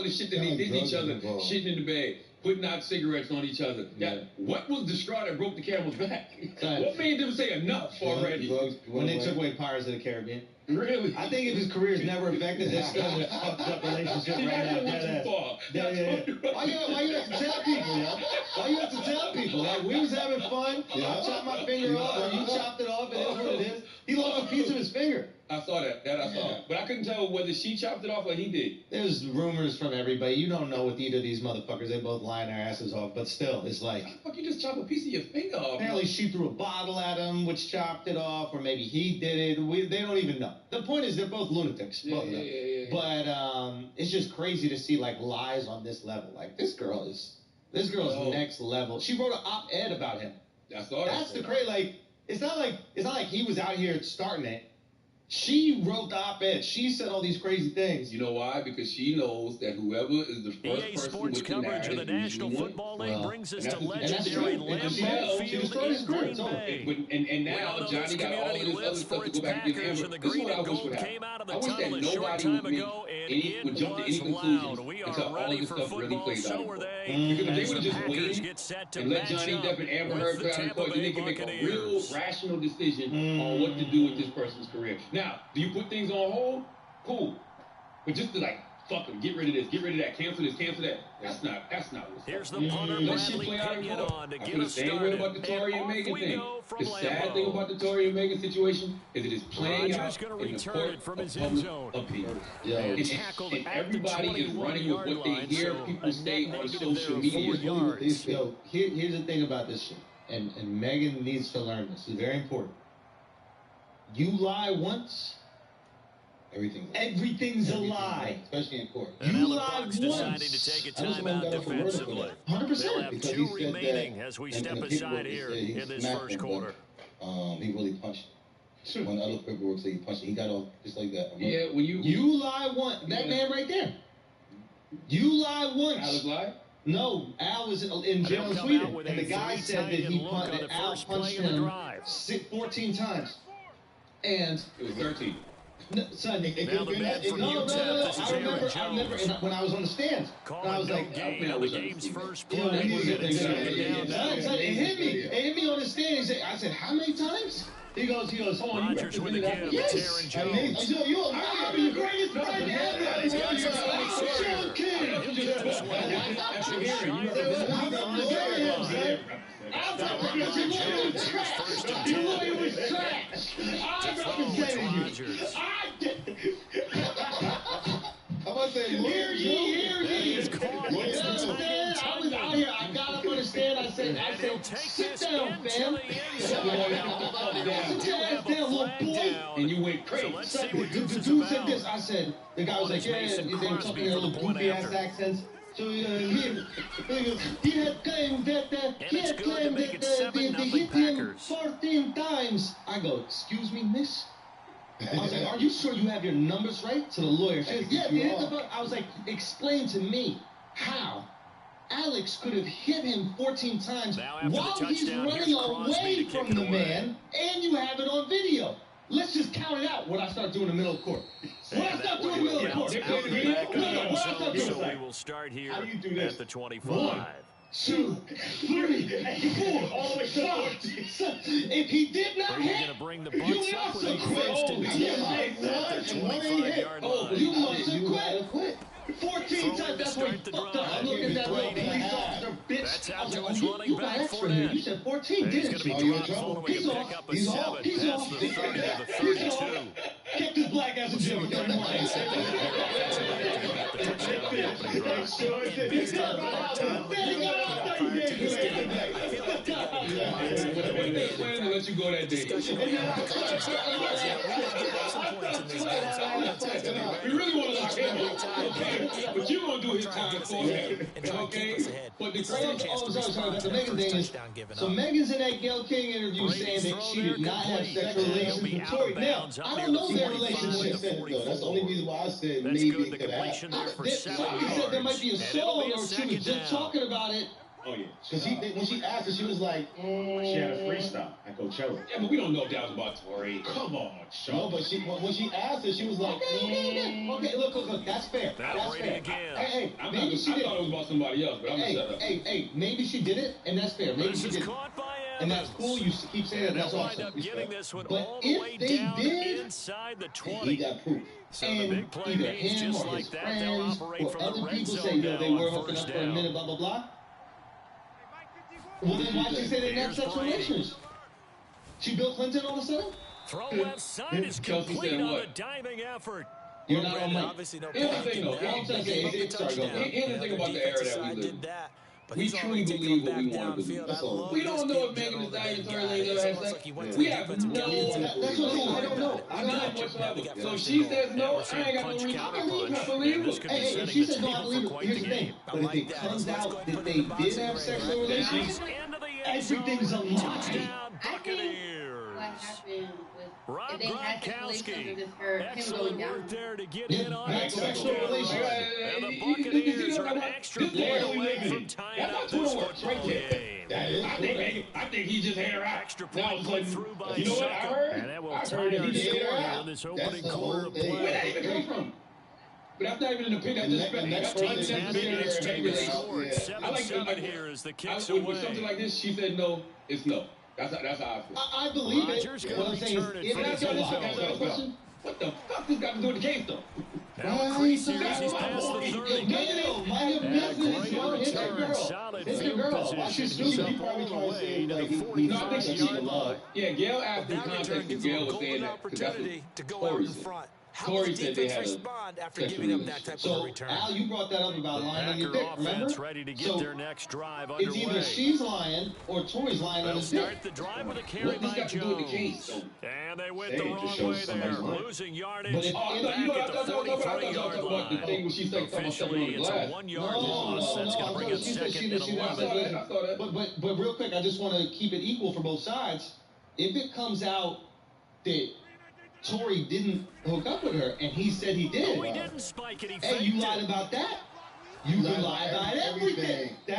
the shit that they did to each other, shitting in the bed, putting out cigarettes on each other. Yeah. What was the straw that broke the camel's back? What made them say enough already? When they took away Pirates of the Caribbean. Really? I think if his career is never affected, that's still a fucked up relationship right now. Why you have to tell people, yo? Why you have to tell people? Like, we was having fun. I chopped my finger off, or you chopped it off, and that's what it is. He lost a piece of his finger. I saw that. I saw. But I couldn't tell whether she chopped it off or he did. There's rumors from everybody. You don't know with either of these motherfuckers. They both lying their asses off. But still, it's like... How the fuck you just chop a piece of your finger off? Apparently she threw a bottle at him, which chopped it off, or maybe he did it. They don't even know. The point is they're both lunatics. Both of them. But it's just crazy to see, like, lies on this level. Like, this girl is next level. She wrote an op-ed about him. That's all. That's the crazy... Like, it's not like he was out here starting it. She wrote the op-ed. She said all these crazy things. You know why? Because she knows that whoever is the first EA person Sports with coverage of the National Football League brings us to legendary Lambeau Field in Green Bay. And now Johnny got all of this other stuff to go back and get hammered. This is what I wish would happen. I wish that nobody would jump to any conclusions until all of this stuff really plays out. Because if they would have just waited and let Johnny Depp and Amber Heard play out in court, then they can make a real rational decision on what to do with this person's career. Now, do you put things on hold? Cool. But just to like, fuck them, get rid of this, get rid of that, cancel this, cancel that. That's not what's Here's the punter, Bradley Pinion on to get us started. The same way about the Tory and Megan thing. The sad thing about the Tory and Megan situation is it is playing out in the court of public opinion. And everybody is running with what they hear people say on social media. Here's the thing about this shit, and Megan needs to learn this. It's very important. You lie once, everything's a lie. Especially in court. And now the Bucs deciding to take a timeout defensively. 100%. They'll have two remaining as we step aside here in this first quarter. He really punched. When other paperwork said he punched, he got off just like that. Yeah, when you lie once. That man right there. You lie once. Alice lied? No, Al was in jail in Sweden, and the guy said that Al punched him 14 times. And it was 13. No, son, it could have been that. No. I remember when I was on the stand. And I was like, the game's first play. It hit me on the stand. I said, how many times? He goes, hold on, Rodgers with the give. Yes. Jones. I'm your greatest friend ever. Sean King. I'm representing you. The lawyer was trash. I'm representing you. How about that? Hear ye. I was out here. I got up on the stand. I said, sit down, fam. Sit your ass down, little boy. And you went crazy. The dude said this. I said, the guy was like, yeah, they were talking in little goofy ass accents. So he had claimed that they hit him 14 times. I go, excuse me, miss? I was like, are you sure you have your numbers right? To the lawyer. She goes, yeah, I was like, explain to me how Alex could have hit him 14 times while he's running away from the man, and you have it on video. Let's just count it out when I start doing the middle of court. When I start doing the middle of court. So we will start here at the 25. 1, 2, 3, 4, all the way to 5. If he did not hit, you must have quit. You must have quit. 14 times, that's why he fucked up. I looked at that little police officer, bitch. I was like, you got extra here. You said 14, didn't you? He's off. He's off. Get this black ass in jail. Let you go that day. We really want to lock him up. But you're going to do his time for him. Okay? But the Megan thing is, so Megan's in that Gayle King interview saying that she did not have sexual relations with Tory. Now, I don't know their relationship. That's the only reason why I said maybe it could happen. Somebody said there might be a song or she was just talking about it Oh, yeah. Because when she asked her, she was like, She had a freestyle at Coachella. Yeah, but we don't know if that was about Tory. Come on, Sean. no, but when she asked her, she was like, okay, look, that's fair. That's fair. Hey, I maybe she did. thought it was about somebody else, but I'm gonna shut up. Hey, maybe she did it, and that's fair. Maybe she did it. And that's cool. You keep saying that. That's awesome. But if they did, inside the 20. he got proof. So the And big play either means him just or like his that, they'll friends operate or from the other red people zone say, yo, now they were on hooking up first for a down. minute, blah, blah, blah. Well, then why she say they didn't have sexual relations? She Bill Clinton all of a sudden? Throw left side is Kelsey complete said on what? the diving effort. You're not on mic. Obviously, no Here's the thing, though. Here's the thing about the era that we live in. We truly believe what we want to believe. That's all. We don't know if Megan Thee Stallion and Tory Lanez ever had sex. We have no That's what I don't know. none whatsoever. So if she says no, I ain't got no reason to believe her. Hey, if she said no, I believe it. Here's the thing. But if it comes out that they did have sexual relations, everything's a lie. Buccaneers. What happened with Rob if they had sexual relations Gronkowski. or just her him Excellent going down? work there to get Yeah, in on not it. sexual relations. And the Buccaneers are an extra point away from tying up this football game. That is I think he just had her out. Extra Now, point put through by you know what I Sutton. heard? And that will I tie heard that our he did score her here out. in this That's opening the quarter whole of thing. Where play. that even come from? But that's not even an opinion. That's just next speculative. person That's Ten just minutes to be speculative. scored. Yeah. I like 7-7 here as the kicks with away. something like this, she said no, it's no. That's how I feel. I believe Rodgers it. gonna What I'm saying is, return it if for that's the all goal. this, Can I ask a question? What the fuck this got to do with the case, though? Now increase here as he's past the 30. Mind your business, yo. Hit the Return, girl. solid Hit the field girl. position. Watch your He's shooting. up He probably all the trying to say, way to like, the he's 45-yard love. line. Yeah, Gail asked in That context, return and gives Gail them a was saying golden that because that's opportunity to what go out Tory in said. front. How Tory does said they defense had a respond after sexual giving up that relationship. type of So, return? Al, you brought that up about lying on your Packer dick, remember? offense ready to get So, their next drive it's either underway. she's lying or Tory's lying on They'll his dick. start the drive with a carry What this by got to do with the case, Jones. though? And they went Hey, the it just wrong shows way somebody's there, lying. losing But yardage if- Oh, I back thought you at the were talking about 43-yard the thing line. when she said something Officially, about it's a glass. 1-yard loss. That's going to bring up second and 11. I saw that. But real quick, I just want to keep it equal for both sides. If it comes out that Tory didn't hook up with her and he said he did, Oh, he didn't spike it. He hey, faked you lied it. about that. You can lie about everything. You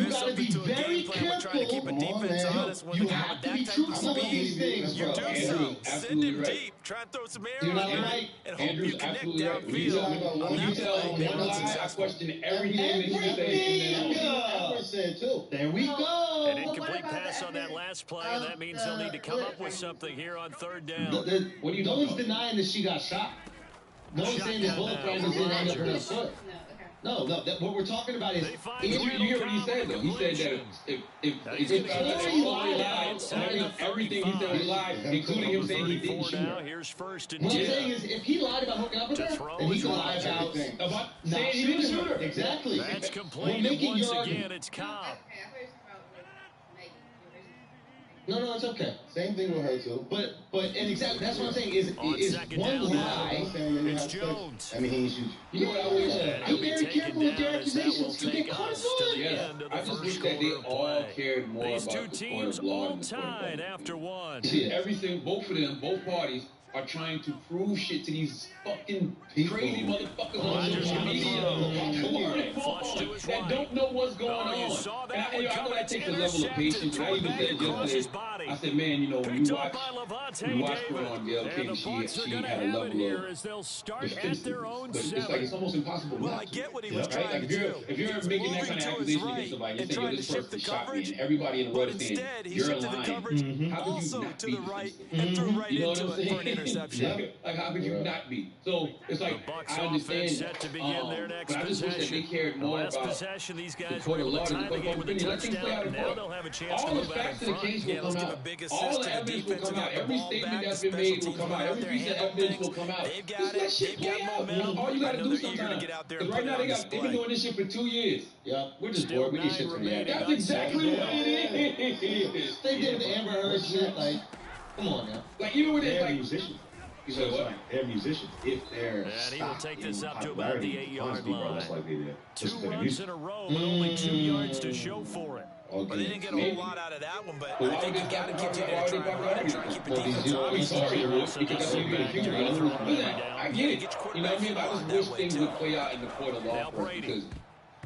got to be very careful. keep a defense honest when You they have have to that be type of truthful with speed. these things, You bro. do Andrew, so. Send absolutely him right. deep. Try and throw some air You're on not him right. and hope Andrew's you connect absolutely right. When you downfield. when you tell They one were lie, I successful. question everything that you Everything say. you ever said too. There we go. An incomplete pass on that last play, and that means they'll need to come up with something here on third down. What are you No talking one's about? denying that she got shot. No one's saying that bullet fragments didn't end up in her foot. No, what we're talking about is You hear what he said, though. He said that if everything he said was lied, including him saying he didn't shoot Now her. here's first and what I'm 10. saying is if he lied about hooking up with her, then he can lie about About not saying he didn't shooting shoot her. her. Exactly. That's We're completed making once your again. argument. It's Cobb. No, it's okay. Same thing with her too. But and exactly that's what I'm saying is On is second one down now. lie. It's Jones. I mean, he ain't shoot. You know what I always said? He'll Be be very taken careful with down your as that will accusations. You take get caught us to the Yeah, end of the I just first wish that they quarter of all play. cared more These about two the court teams of law all than the court of tied law. after one. Everything, both of them, both parties are trying to prove shit to these fucking crazy motherfuckers on Rodgers social gonna media Flush to his that right. don't know what's going Oh, you on. saw that And one I know coming. that takes a It's level of intercepted. patience. I Thrown even back said across his yesterday, body. I said, man, you know, when Picked you up watch by Levante her David. on Gail And King, the Bucs are she going to had a have it level here of as they'll start at defensiveness. their own But it's like 7. it's almost impossible Well, not I to. get what he was Right? trying Like to do. if you're making that kind of accusation against somebody, you're saying, yo, this person shot me, and everybody in the world is saying, Instead, he you're shifted the lying. coverage How could you also not to be the right defensive? and threw right You know into what I'm it for an saying? interception. Like, how could you not be? So it's like, The Bucs I understand. offense set to begin their next but I just wish that they possession. cared The more last about possession, these the guys court were of able law to than tie the the court game of with a opinion. Let things play out touchdown. in Now court. they'll have a chance to All the move out in facts of the front. case Yeah, will let's come give out. a big assist All to the the evidence will defense come who out. got the Every ball statement back. that's The been made special will come teams out. went out Every there, piece of handled evidence things. will come out. They've got Just let it. shit They've play got out. momentum. All you got I to know do they're eager to sometimes. get out there and Because right put now it on they've been display. doing this shit for 2 years. Yeah. We're just Still bored. We need 9 shit from remaining that. That's on exactly second what it is. They did with the Amber Heard shit. Like, come on now. Like even with it, They're like musicians. you said what? They're musicians. If they're And he will take this up to about popularity, the 8-yard honestly, bro, that's line. like they 2 listen to their runs music. in a row, but only 2 yards to show for it. Well, they didn't get a whole lot out of that one, but I think you got to continue to try and run and try and keep the defense I mean, honest. sorry, because that's what you get accused of. Listen, I get it. You know what I mean? I just wish things would play out in the court of law Now first Brady. because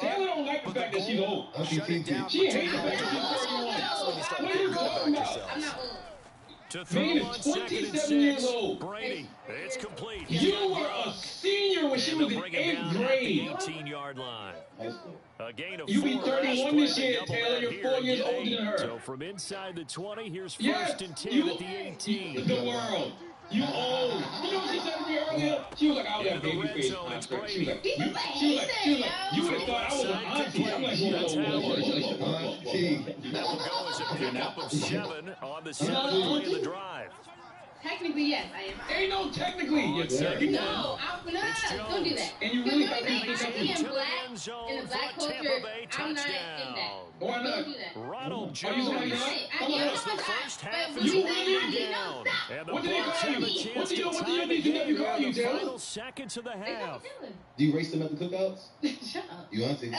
Taylor don't like the fact that she's old. She hates the fact that she's 31. What are you talking about? I'm not old. To throw Megan on is second and 27 years 6. old. Brady, it's complete. You were a senior when she was in 8th grade. 18-yard line. High school. A gain of You 4. be 31 this year, Taylor. You're 4 years older than her. So from inside the 20, here's Yes, first and 10 you, at the 18. The world. You old. You know what she said to me earlier? She was like, I was that baby face contract. She was like, you would have thought I was an auntie. I'm like, whoa. That will go as a pickup of 7 on the 7th play of the drive. Technically, yes, I am. Ain't no technically. No, don't do that. And you really got to to I am black, in the black culture, I'm not in that. Why not? Don't do that. Ronald Are Jones. you somebody else? Come on. The first half is You winding down. And the What did they Bucs call have a you? chance What to did your tie the niece and nephew game call in you, the Taylor? final seconds of the half. Do you race them at the cookouts? Shut up. You auntie.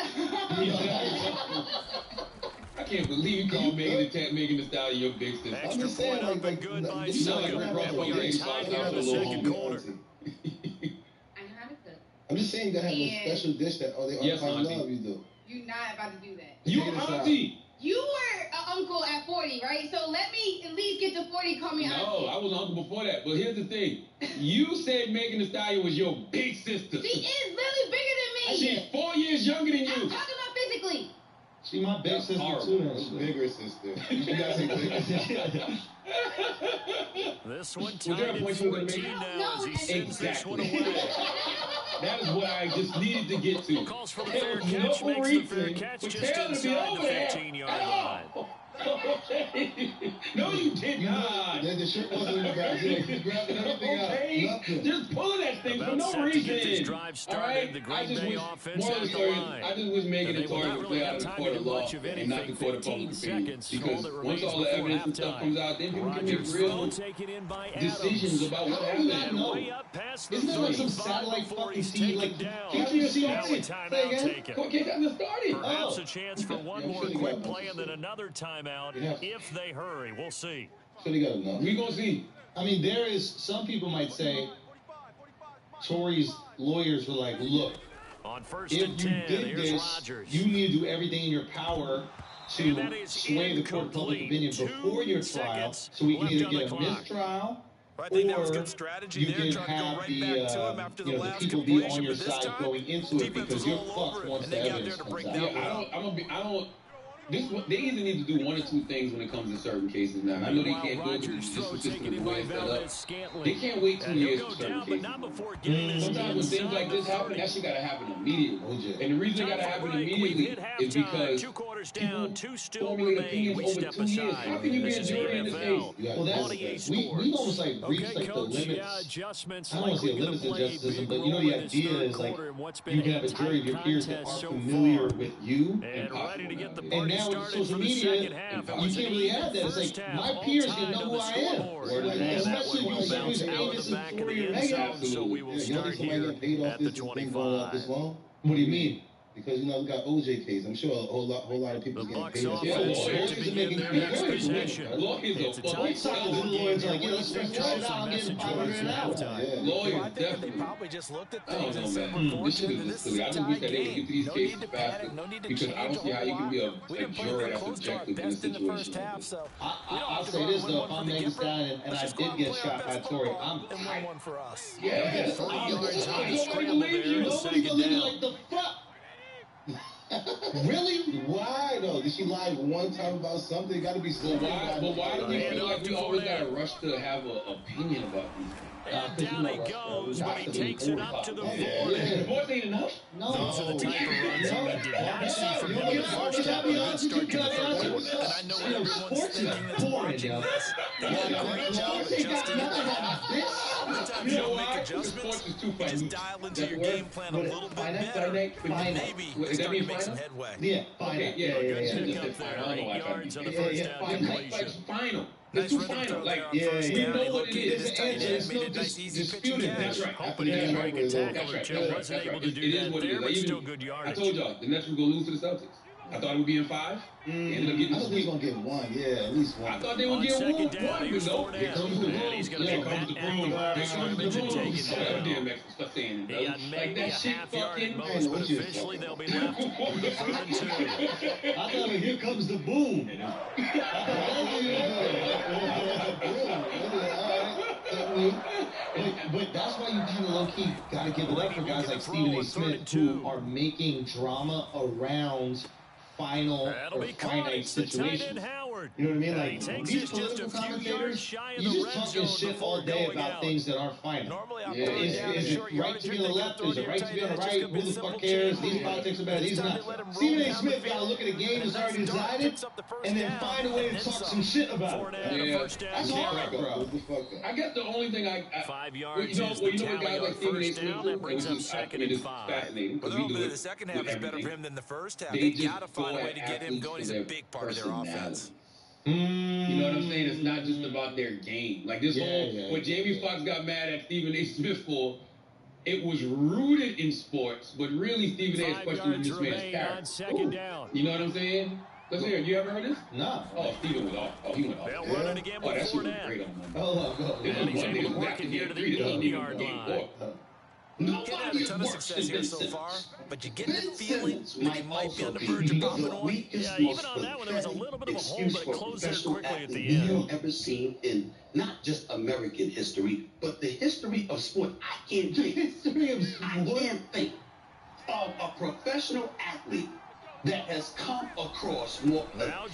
I can't believe you called Megan Thee Stallion your big sister. Extra just saying, point up like, and good by you sound like Sugar. Rick Ross And we on are Days tied Podcast here in the a little second bit. quarter. I know how to cook. I'm just saying you have a And- special dish that they Yes, find auntie. love you do. You're not about to do that. You Take it aside. auntie. You were an uncle at 40, right? So let me at least get to 40, call me auntie. No, I was an uncle before that. But here's the thing. You said Megan Thee Stallion was your big sister. She is really bigger than me. She's 4 years younger than I'm you. talking about physically. She my big That's sister horrible. too. Now. She's bigger sister. You guys say bigger sister. This one Was there a tied at point you were gonna 14 make? now as he sends this one Exactly. away. That is what I just needed to get to. Calls for the There fair was catch, no makes the fair reason catch for just Taylor to be inside the over there 15-yard at line. all. Okay. No, you did not. The shirt wasn't in the back. You grabbed everything out. Okay, Nothing. just pulling that thing for About no set to get this reason. drive started, All right? the Green I just Bay wish, offense moral of at the the story, line. I just wish Megan And they and will Tori not would really play out have of the time court to of do law much of and not the anything. court of 15 public opinion. seconds, Because all that once remains all the before evidence and stuff halftime. comes out, then people can Rodgers make real throw taken in by decisions Adams. about what How do you not happened. know? Way up past the Isn't there like some 35 satellite before fucking he's TV? taken Like, down. can't you see Now a it? timeout taken. Court case hasn't started. Perhaps a chance for one Yeah, more sure they quick got play enough. and then another timeout Yeah. if they hurry. We'll see. So they got enough. We gonna see. I mean, there is some people might say Tory's lawyers were like, look, On first if and you 10, did here's this, Rodgers. you need to do everything in your power And that to is sway the court of public incomplete. opinion before your 2 trial, seconds so we can left either on the get a clock. mistrial, I think that was or good strategy you there, can trying to go have right the, back to him after the the last people be completion. on your But this side time, going into it defense because was you're all over fucked it, once and the they got evidence there to comes break out. that Yeah, I don't. They either need to do one or two things when it comes to certain cases now. I know they Meanwhile, can't go Rodgers' to throw the system taken the in way by it's set Valdez up. Scantling. They can't wait 2 And years he'll for go certain down, but cases. not before getting this Sometimes when things like this happen, that shit gotta happen immediately. OJ. And the reason it Time gotta for happen break. We've immediately hit is halftime. because 2 quarters down, 2 still formulate remain. opinions We over step 2 years. aside. How can you be This a is the jury in this NFL. case? Yeah, On that's, EA we Sports. almost like reached Okay, like the Coach, limits. adjustments I don't want to say likely limits gonna of play a justice, big but you know role the in this idea third is like quarter in what's you been can have a jury of your peers that contest are so familiar far. with you. And ready to get the And party now with started social for the media, second half. It you was can't an really even have that. It's first like half, my all peers tied can know on who the I am. scoreboard. Like, And that especially one if will you bounce say out of Davis the back of Tory the or end Megan. zone, so we will You don't start think somebody here get paid off at the this thing going out this 25. long? What do you mean? Because, you know, we got OJ case. I'm sure a whole lot of people The getting Bucs paid. offense Yeah, set lawyers to is begin making their big next money. possession. Lawyers It's a are tight Both sides of the ball lawyers game like, here. yo, let's stretch Throw this shit some out. I'm getting messages 500 an at hour. halftime. Yeah. Lawyers I think that they definitely. probably just looked at I don't things and know, said, man. we're This shit fortunate is that just this silly. is I a just wish tied that they would game. get to these No cases need to faster. panic, no need to Because I change don't see a how whole you can lot. be We a didn't play juror very that's close to our objective in a best in the first situation like half, this. so I'll say this, though. If I'm Megan Stallion and I did get shot by Tory, I'm and win one for us. Yeah, 3 I'm yards on nobody the scramble believe there you. in Nobody second believe you. down. Like, the fuck? Really? Why, though? Did she lie one time about something? It got to be something. But why do we Hand feel off like we to always Fournette. got to rush to have an opinion about these things? And down he goes, but he takes it up to the 40. The voice ain't enough? No. Those are the type of runs that we did not see from him in the first half. A You good start to the third quarter. And I know what everyone's Sports is thinking that's boring, watching yo. this. They did a great job adjusting it. Sometimes you don't make adjustments. Sports is too You funny. just dial into That your word? game plan a little bit Finite, better. finite, And finite. maybe Wait, does that start mean to make some final? headway. Yeah, fine. Okay, yeah, A yeah, good yeah. pickup Just there, I don't know 8 why I yards on the tried to first yeah, down fine. like completion. final. Nice It's too rhythm final. throw Like, there on yeah, first yeah. down. we He know what it located is. his It's tight an answer. end, It's made no a nice easy pitch and disputed. catch. That's right. Hoping he can break a tackle That's or right. two. That's Wasn't right. able to It do is that what it there, is. but Even- still good I yardage. told y'all, the Nets were going to lose to the Celtics. I thought it would be in 5. Ended up getting I thought they was going to get 1. Yeah, at least 1. I thought they would get 1. But no, here comes the broom. Here comes the broom. Here comes the broom. Whatever damn Mexican stuff saying. Like that shit fucking. But officially they'll be left with the 3rd and 2. I thought here comes the boom. But that's why you kind of low-key got to give it up for guys like Stephen A. Smith who are making drama around final or finite situations. You know what I mean? Like, these political commentators, you just talking shit all day about things that aren't final. Is it right to be on the left? Is it right to be on the right? Who the fuck cares? These politics are better. These are not. Stephen A. Smith got to look at a game that's already decided and then find a way to talk some shit about it. That's hard, bro. I guess the only thing 5 yards. you know what guys like Stephen A. Smith do? That brings up 2nd and 5. Fascinating. But the second half is better for him than the first half. They got to find a way to get him going. He's a big part of their offense. You know what I'm saying? It's not just about their game. Like this what Jamie Foxx got mad at Stephen A. Smith for, it was rooted in sports, but really Stephen A. is questioning this man's character. You know what I'm saying? Let's hear it. You ever heard this? No. Oh, Stephen was off. Oh, he went off. They'll run it again with that shit was 4 great on Monday. Oh, and he's able to work it here to the 8-yard line. Nobody had a ton of success here so far, but you get the feeling that he might be on the verge of popping one. Yeah, even on that one, there was a little bit of a hole, but it closed there quickly at the we end. have ever seen in not just American history, but the history of sport. I can't think of a professional athlete that has come across more pathetic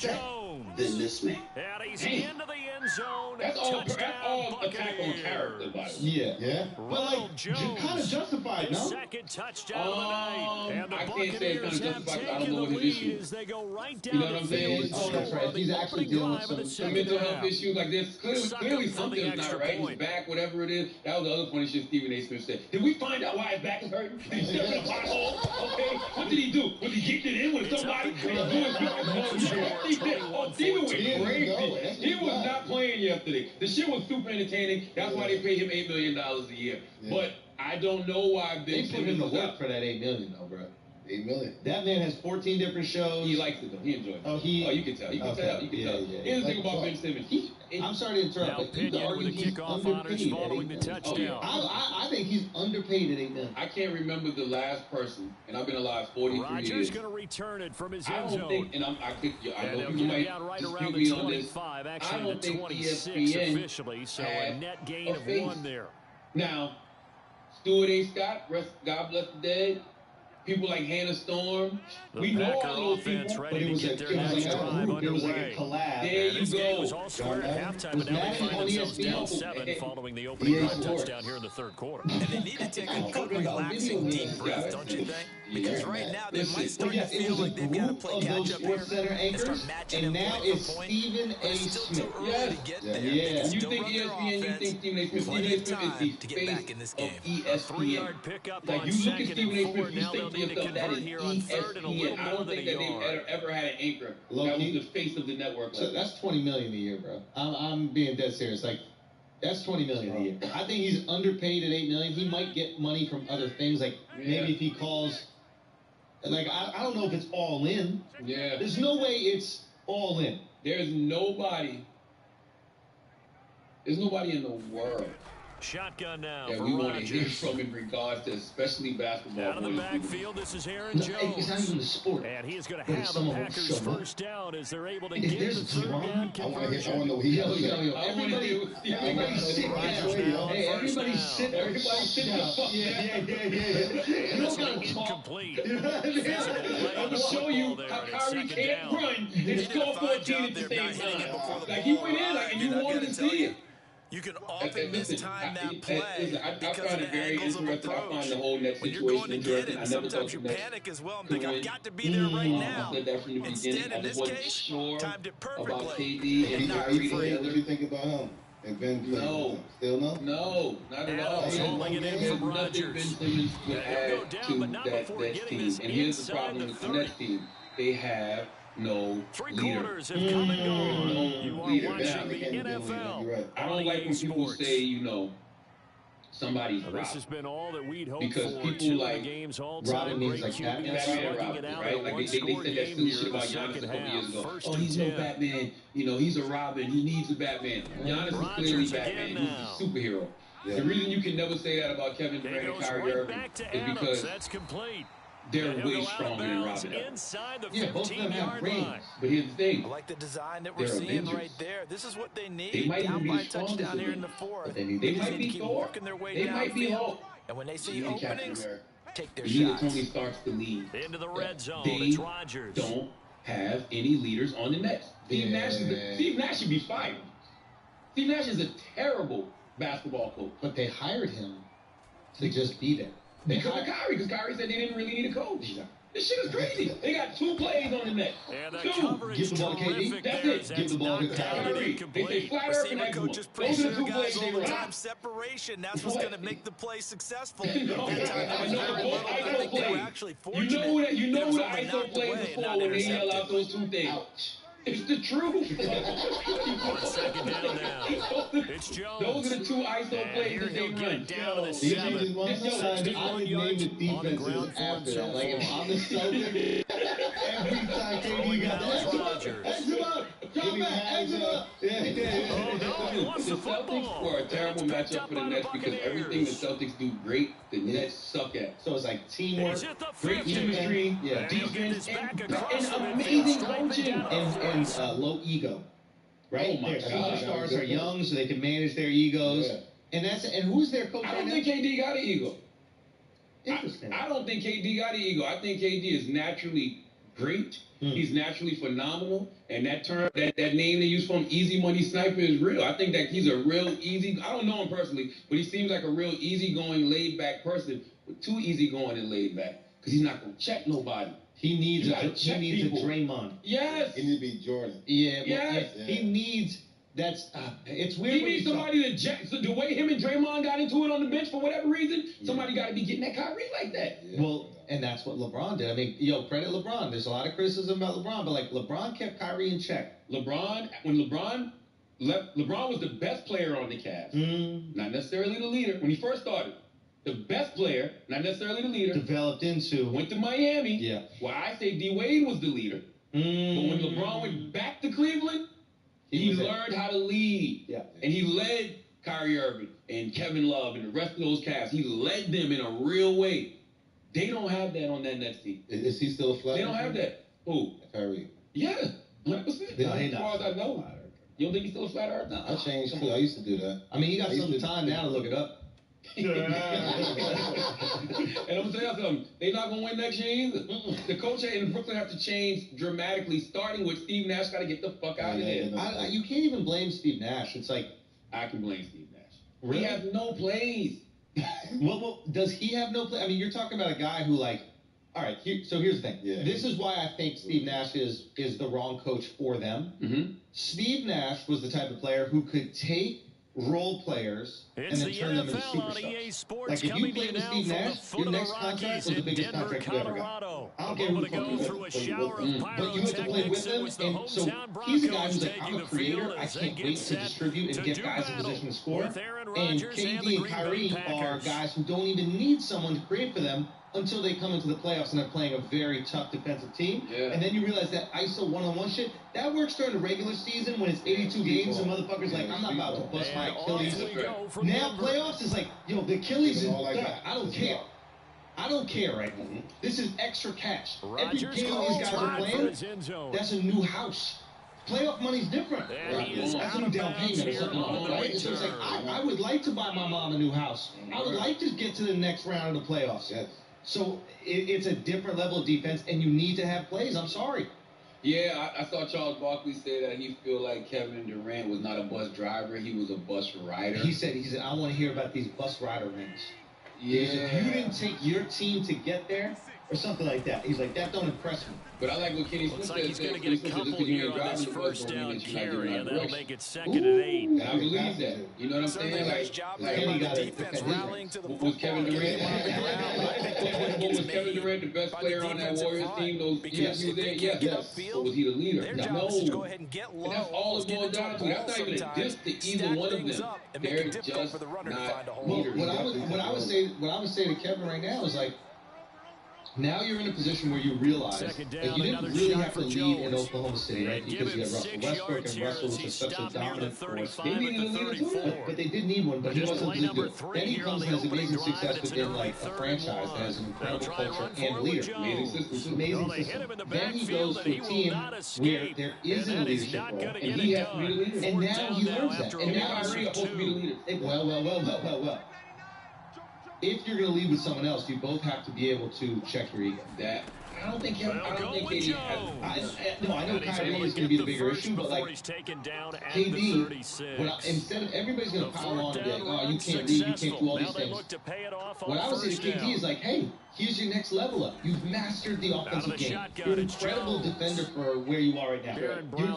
than this man. And he's into the end zone. That's all attack on character, by the way. Yeah. But like, kind of justified, no? Second touchdown of the night. And the I can't say it's kind of Buccaneers have justified. I taken don't know the what his issue lead is. as they go right You down know what I'm the field saying? and Oh, that's score right. on He's the actually opening dealing drive with of the some second mental half. health issues. Like there's clearly for the something's not extra right. His point. back, whatever it is. That was the other funny shit Stephen A. Smith said. Did we find out why his back is hurting? Did he step in a pothole? Okay. What did he do? Was he getting it in with somebody? Stephen went crazy. He was not playing yesterday. The shit was super entertaining. That's why they pay him $8 million a year. But I don't know why They Ben put him Simmons to is work out. for that $8 million, though, bro. 8 million. That man has 14 different shows. He likes it though. He enjoys it. Oh, you can tell. You can tell. You can tell. Here's the thing about Ben Simmons. I'm sorry to interrupt, Now but you can Pinion argue with the he's kickoff honors underpaid at following $8 the million. touchdown. I think he's underpaid at $8 million. I can't remember the last person, and I've been alive 43 Rodgers years. going to return it from his I end don't zone. think, and I And know they'll people get it might down right dispute around me the on this. 25, I actually don't the think 26 ESPN officially, so a had net gain of face. 1 there. Now, Stuart A. Scott, God bless the dead. People like Hannah Storm. We know Packer all those offense people. ready to get their next drive It was like a underway. collab. There you This game go. was all square at halftime, Was but now they Madden find on themselves ESPN? down 7 following the opening EA drive Sports. touchdown here in the third quarter. And they need to take a good, relaxing, deep breath, don't you think? Because right now they might start to feel like they've got to play catch up here Center and anchors, start matching and them now point it's for point. Stephen But A. it's still Smith. too early to get there. Yeah. They can You still think run their ESPN, you offense. think Stephen A. Smith. Plenty Stephen A. of Smith is time the to get back in this face game. of ESPN. 3-yard pickup Like on you look at 2nd Stephen A. and 4. Smith, you Now say they'll to need to yourself, that convert is here on 3rd and a ESPN. little I more don't than a think that they've yard. ever had an anchor that Low-key. was the face of the network. So that's $20 million a year, bro. I'm being dead serious. Like, that's $20 million a year. I think he's underpaid at $8 million. He might get money from other things, like maybe if he calls. Like, I don't know if it's all in. Yeah. There's no way it's all in. There's nobody in the world Shotgun now that for we want to hear Rodgers. from in regards to especially basketball. Out of the boys. backfield, this is Aaron No, it's not even Jones. the sport. And he is going to But have the someone will Packers show up. first down as they're able to If get the there's third drama, down I want to conversion. know what he has to say. Everybody sit Rodgers down. now on Hey, first everybody down. sit Everybody sit the fuck down. Yeah. You And don't this gotta one talk. incomplete. You know what I mean? Physical play I'm on the gonna show you football there, how and it's Kyrie second can't down. run They and did a score fine 14 job at the there same not hitting it before time. the Like ball you went in, like, and you arrived. wanted to I've gotta see tell it. You can often Listen, mistime that play I because find of it the very angles of interesting. I approach. find the whole net When you're situation going to get interesting. it, I never thought sometimes you the Nets panic as well and could think, win. I've got to be there right now. I said that from the beginning. Instead, I in this just wasn't case, sure timed it about perfectly. KD and Not Kyrie afraid. together. What do you think about him? And Ben No. Still no? No, not at all. Adams holding it in There's from nothing Ben Rodgers. Simmons would Yeah, he'll go add down, to but not that before Nets getting team. this And here's the inside problem the with the 30. Nets team. They have no 3 leader. quarters have come and gone. No You are leader. watching Yeah, the NFL. You're right. I don't like when people Sports. say, somebody's This robbed. has been all that we'd hoped Because for. people like Robin means like Batman, Robin, right? Like they said that silly shit about Giannis a couple years ago. Oh, he's no Batman. You know, he's a Robin. He needs a Batman. Giannis is clearly Batman. He's a superhero. Yeah. The reason you can never say that about Kevin Durant and Kyrie Irving is because they're way stronger than Robin. Yeah, both of them have rings. But here's the thing. I like the design that we're seeing right there. This is what they need. They might even be by the strongest touchdown here in the fourth. They might be Thor. They might be Hulk. And when they see openings, take their shots. shots. Tony Stark's the lead. Into the red zone. They don't have any leaders on the Nets. Steve Nash should be fired. Steve Nash is a terrible basketball coach. But they hired him to just be there. Because Kyrie said they didn't really need a coach. Yeah. This shit is crazy. They got 2 plays on the net. Give the ball to KD. That's it. Give the ball to Kyrie. They say flat earth and exit. Those are the 2 plays they run. Time separation. That's what's going to make the play successful. I know ISO plays. You know what the ISO plays are for when they yell out those 2 things. Ouch. It's the truth. 1 second down now. It's Jones. Those are the 2 ISO plays that they run. I would name the defenses after that. Like if I'm the Celtics, every time KD got the exit up, drop back, exit up. The Celtics were a terrible matchup for the Nets because everything the Celtics do great, the Nets suck at. So it's like teamwork, great chemistry, defense, and amazing coaching. And low ego, right? Oh my Their God. superstars are young, so they can manage their egos. Yeah. And who's their coach? I don't think KD got an ego. Interesting. I don't think KD got an ego. I think KD is naturally great. He's naturally phenomenal. And that term, that name they use for him, easy money sniper, is real. I think that he's a real easy, I don't know him personally, but he seems like a real easygoing, laid back person, but too easygoing and laid back because he's not going to check nobody. He needs a Draymond. Yes. He needs to be Jordan. Yeah. Yes. He needs. It's weird. He needs somebody to jack. So the way him and Draymond got into it on the bench for whatever reason, somebody got to be getting that Kyrie like that. Yeah. Well, and that's what LeBron did. I mean, credit LeBron. There's a lot of criticism about LeBron, but like LeBron kept Kyrie in check. When LeBron left, LeBron was the best player on the Cavs. Not necessarily the leader. When he first started, the best player, not necessarily the leader, went to Miami. Yeah. Well, I say D Wade was the leader. But when LeBron went back to Cleveland, he learned how to lead. Yeah. And he led Kyrie Irving and Kevin Love and the rest of those Cavs. He led them in a real way. They don't have that on that Nets team. Is he still a flat? They don't have that. Who? Kyrie. Yeah, 100%. As far as I know. You don't think he's still a flat earth? No, I changed too. I used to do that. I mean, he got some time now to look it up. And I'm gonna tell you something. They're not gonna win next year either. The coach in Brooklyn have to change dramatically, starting with Steve Nash. Got to get the fuck out of there. You can't even blame Steve Nash. It's like I can blame Steve Nash. Really? He has no plays. well, does he have no play? I mean, you're talking about a guy who like. All right. So here's the thing. Yeah. This is why I think Steve Nash is the wrong coach for them. Mm-hmm. Steve Nash was the type of player who could take role players and then turn them into superstars. Like if you played with Steve Nash, your next contract was the biggest contract you ever got. I don't care who the fuck you were. But you had to play with them, and so he's a guy who's like, I'm a creator. I can't wait to distribute and get guys in position to score. And KD and Kyrie are guys who don't even need someone to create for them until they come into the playoffs and they're playing a very tough defensive team. Yeah. And then you realize that ISO one-on-one shit, that works during the regular season when it's 82 games and motherfuckers like, I'm not about to bust my Achilles. Now playoffs is like, the Achilles is I don't care. I don't care right now. This is extra cash. Every game these guys are playing, that's a new house. Playoff money's different. That's a new down payment or something like that, right? So it's like, I would like to buy my mom a new house. I would like to get to the next round of the playoffs. So it's a different level of defense, and you need to have plays. I'm sorry. Yeah, I saw Charles Barkley say that he feel like Kevin Durant was not a bus driver. He was a bus rider. He said, I want to hear about these bus rider rings. Yeah. If you didn't take your team to get there, or something like that. He's like, that don't impress me. But I like what Kenny Smith said. He's going to get a couple here on this first down carry, and that'll make it 2nd and 8. And I believe that. You know what I'm saying? Like Kenny got it. Was Kevin Durant? Was Kevin Durant the best player on that Warriors team? Those years he was there? Yes. But was he the leader? No. And that's all it boils down to. That's not even a diss to either one of them. They're just not leaders. What I would say to Kevin right now is like, now you're in a position where you realize that you didn't really have to lead in Oklahoma City, right? Because you had Russell Westbrook, and Russell was just such a dominant force. They needed a leader too. But they did need one, but he wasn't the leader. Then he comes and has amazing success within like a franchise that has an incredible culture and leader. Amazing system. Amazing system. Then he goes to a team where there isn't a leadership role. And he has to be the leader. And now he learns that. And now Kyrie is supposed to be the leader. Well. If you're going to lead with someone else, you both have to be able to check your ego. That I don't think KD has. I know Kyrie is going to be the bigger issue, but like KD, instead of everybody's going to pile on and be like, oh, you can't lead, you can't do all these things. What I would say to KD is like, hey, here's your next level up. You've mastered the offensive game. You're an incredible defender for where you are right now.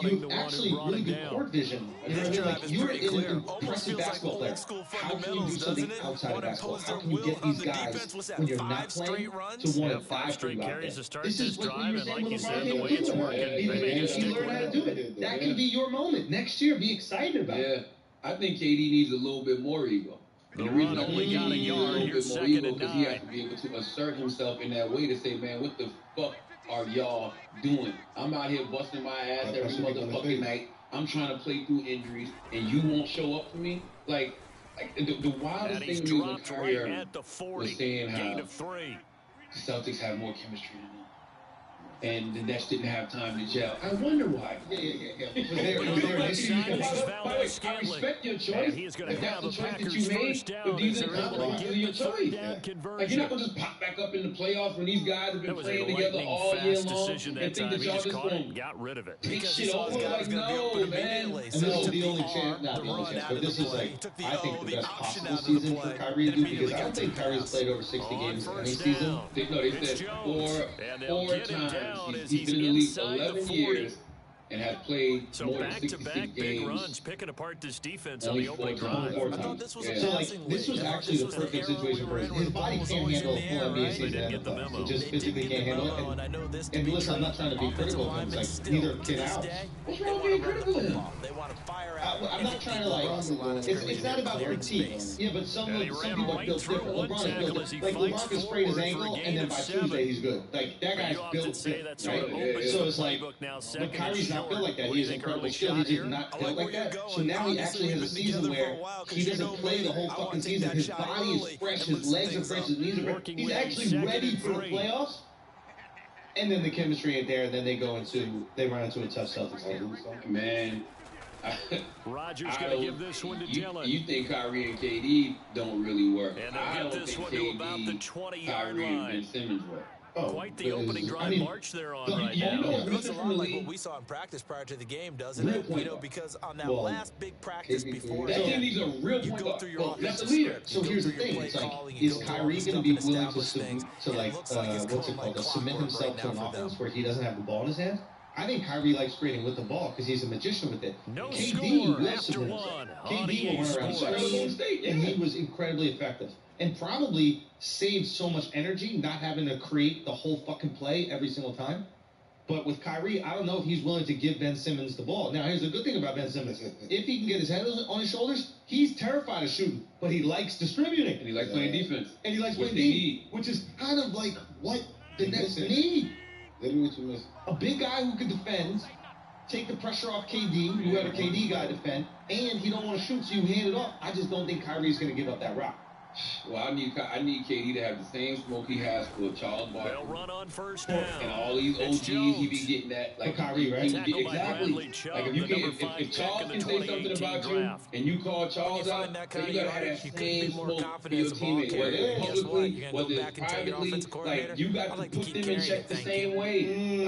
You've actually really good court vision. You know what I mean? Like, you're an impressive basketball player. How can you do something outside of basketball? How can you get these guys, when you're not playing, to want to die for you out there? This is what you're saying with LeBron James. You learn how to do it. That could be your moment. Next year, be excited about it. Yeah, I think KD needs a little bit more ego. And the reason I think he needs a little bit more ego because he has to be able to assert himself in that way to say, man, what the fuck are y'all doing? I'm out here busting my ass every motherfucking night. I'm trying to play through injuries, and you won't show up for me? Like the wildest thing to me was Kyrie was saying how the Celtics have more chemistry than them. And the Nets didn't have time to gel. I wonder why. Yeah. Was there an issue? By the way, I respect your choice. If that's the choice that you made, but these are consequences of your choice. Like, you're not going to just pop back up in the playoffs when these guys have been playing together all year long and think that y'all just going to take shit over. Like, no, man. And this is the only chance, not the only chance, but this is like, I think the best possible season for Kyrie to do, because I don't think Kyrie's played over 60 games in any season. They said four times. He's been in the league 11 years and has played more than 66 big runs, games. picking apart this defense on the opening drive. I thought this was this was actually the perfect situation for him. His body can't handle a full NBA season. It just physically can't handle it. And listen, I'm not trying to be critical of him. It's like, neither kid out. What's wrong with being critical of him? I'm not trying to like. It's not about critique. Yeah, but some people are built different. LeBron is built different. Like, LeBron can sprain his ankle, and then by Tuesday he's good. Like, that guy's built different. So it's like, but Kyrie's not built like that. He has incredible skill. He's just not built like that. So now he actually has a season where he doesn't play the whole fucking season. His body is fresh. His legs are fresh. His knees are fresh. He's actually ready for the playoffs. And then the chemistry ain't there. And then they run into a tough Celtics game. Man. Rogers going to give this one to Dillon. You think Kyrie and KD don't really work? And I don't think KD, Kyrie, and Ben Simmons work. Quite the opening drive march they're on right now. It looks a lot like what we saw in practice prior to the game, doesn't it? You know, because on that last big practice before that team needs a real you go through your that's the leader. So here's the thing: it's like, is Kyrie going to be willing to like what's it called, to submit himself to an offense where he doesn't have the ball in his hand? I think Kyrie likes creating with the ball because he's a magician with it. KD will submit himself. KD will run around screens, and he was incredibly effective. And probably saved so much energy not having to create the whole fucking play every single time. But with Kyrie, I don't know if he's willing to give Ben Simmons the ball. Now, here's the good thing about Ben Simmons. If he can get his head on his shoulders, he's terrified of shooting. But he likes distributing. And he likes playing defense. And he likes playing defense, which is kind of like what the Nets need. A big guy who can defend, take the pressure off KD, whoever KD guy defend, and he don't want to shoot, so you hand it off. I just don't think Kyrie's going to give up that rock. Well, I need KD to have the same smoke he has for Charles Barkley. They'll run on first down. And all these OGs, he be getting that. Like Kyrie, right? Exactly. Like if Charles can say something about you, and you call Charles out, then you gotta have that same smoke for your teammate, whether it's publicly, whether it's privately. Like, you got to put them in check the same way.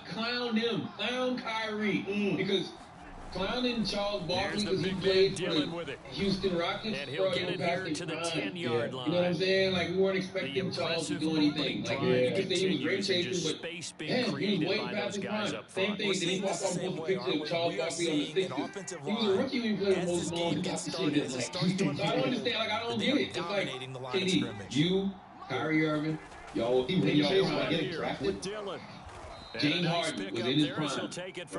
Clown them, clown Kyrie, because clowning Charles Barkley because he played for the Houston Rockets. And he'll get it here to the 10-yard line. You know what I'm saying? Like, we weren't expecting Charles to do anything. Like, he was great chasing, but space being created by those guys up front. Same thing. Then he popped off the picture of Charles Barkley on the Sixers. He was a rookie when he played most long blocks. So I don't understand. Like, I don't get it. It's like, KD, you, Kyrie Irving, y'all getting drafted. James Harden was in his prime.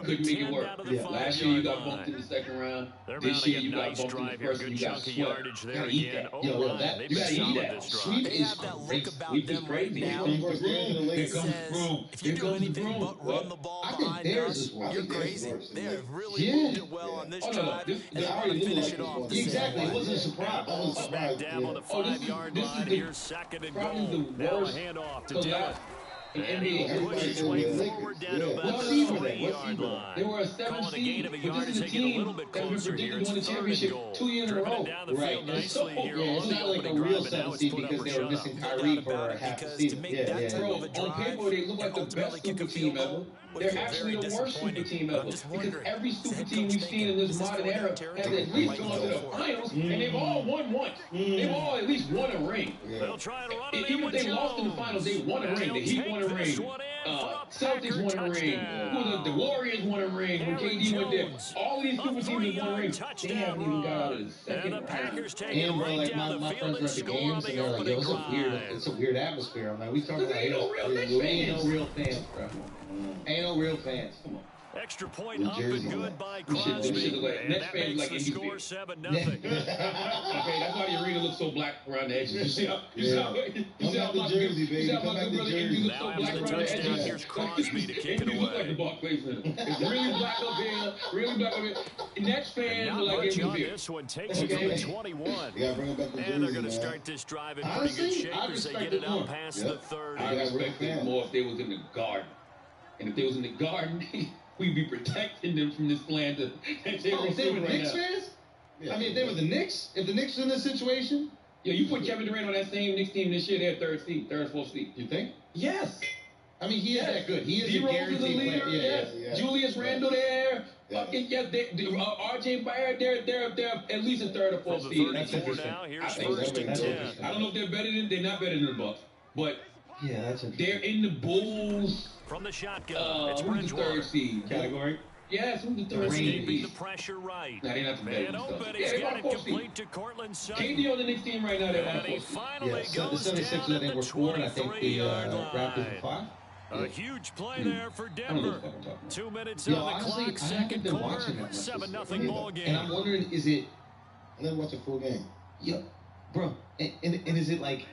Couldn't make it work. Last year you got bumped in the second round. This year you got bumped in the first and you got swept. You gotta eat that. You gotta eat that. Sweep is great. Sweep is great. Here comes the broom. Here comes the broom. I think theirs is worse. You're crazy. They have really moved it well on this drive. And they want to finish it off. Exactly. It wasn't a surprise. I was surprised. Down on the 5-yard line. Here's second and goal. Now a handoff to Dillon. And he pushes way forward down to about the 3-yard line. They were a 7 seed, of a but yard this is as a they get a team little bit that's been closer here. predicted to win the championship 2 years in a row. Down the field nicely here It's on the not like a opening real drive, and now 7 it's seed put up because or they were shut up. missing Kyrie for half the season. Bro, on paper, they look like the best super team ever. They're actually the worst super team ever. Because every super team we've seen in this modern era has at least gone to the finals, and they've all won once. They've all at least won a ring. They'll try and run it Even in if with they lost in the finals, they won a ring. The Heat won a ring. Celtics won a ring. The Warriors won a ring when KD went there. All of these super teams have won a ring. They haven't even got out of the second round. And bro, like my friends were at the games and they're like, yo, it's a weird atmosphere. I'm like, we talking about ain't no real fans, bro. Ain't no real fans. Come on. Extra point up and good by Crosby. And that makes the score 7-0. Okay, that's why the arena looks so black around the edges. You see how my good brother Indy looks so black around the edges? Here's Crosby to kick it Indy look like the away. Barclays Center. It's really black up here, really black up here. Next fan look like on Indy. this one takes it to the 21. And they're going to start this drive in pretty good shape as they get it out past the 30. I respected more if they was in the garden. And if they was in the garden, we'd be protecting them from this land that they were If they were Knicks fans? I mean, if they were the Knicks, if the Knicks were in this situation? Yeah, you put Kevin Durant on that same Knicks team this year, they're third, fourth seed. You think? Yes. I mean, he is that good. He is a guaranteed player. Yeah. Julius Randle there. RJ Barrett, they're at least a third or fourth seed. That's interesting. Now, here's first and 10. I don't know if they're not better than the Bucks, but yeah, that's they're in the Bulls. From the shotgun, it's who's the third seed category? Yes, who's the third seed? Escaping the pressure right. Nah, they're not the better open, he's got it complete to Cortland Sutton. KD on the next team right now. And he finally goes the 76ers, I think, were 4, and I think the Raptors were 5. A huge play there for Denver. 2 minutes on the clock, second quarter, 7-0 ball game. And I'm wondering, is it... I never watched a full game. Yep. Bro, and is it like...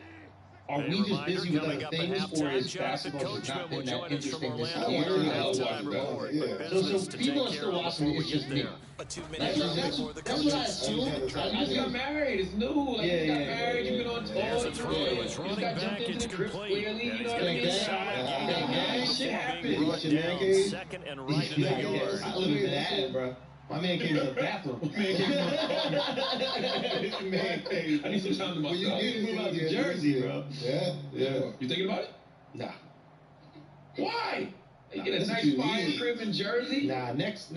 Are we just busy with other things, or is basketball just not been that interesting this year? So people are still watching. It's just me. That's what I assume. I just got married. It's new. Like, you got married. You've been on tour. You got jumped into the crib clearly. You know what I mean? Shit happens. Second and right in the yard. I live in that, bro. My man came to the bathroom. I need some time to myself. You need to move out to Jersey, bro. Yeah. You thinking about it? Nah. Why? You get a nice fire crib in Jersey? Nah, next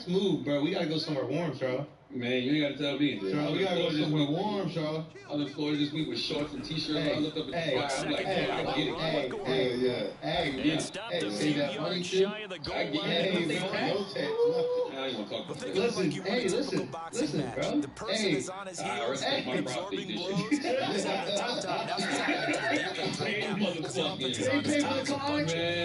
move, bro. We gotta go somewhere warm, bro. Man, you ain't gotta tell me. Bro, we gotta go somewhere warm, bro. I was in Florida this week with shorts and t-shirts. I looked up at the fire. I'm like, I get it. Hey, say that money too. Shy of the goal line. I ain't gonna talk about that. Listen, bro. The person is on his heels, absorbing blows. He's having a tough time. Now he's having to defense right now.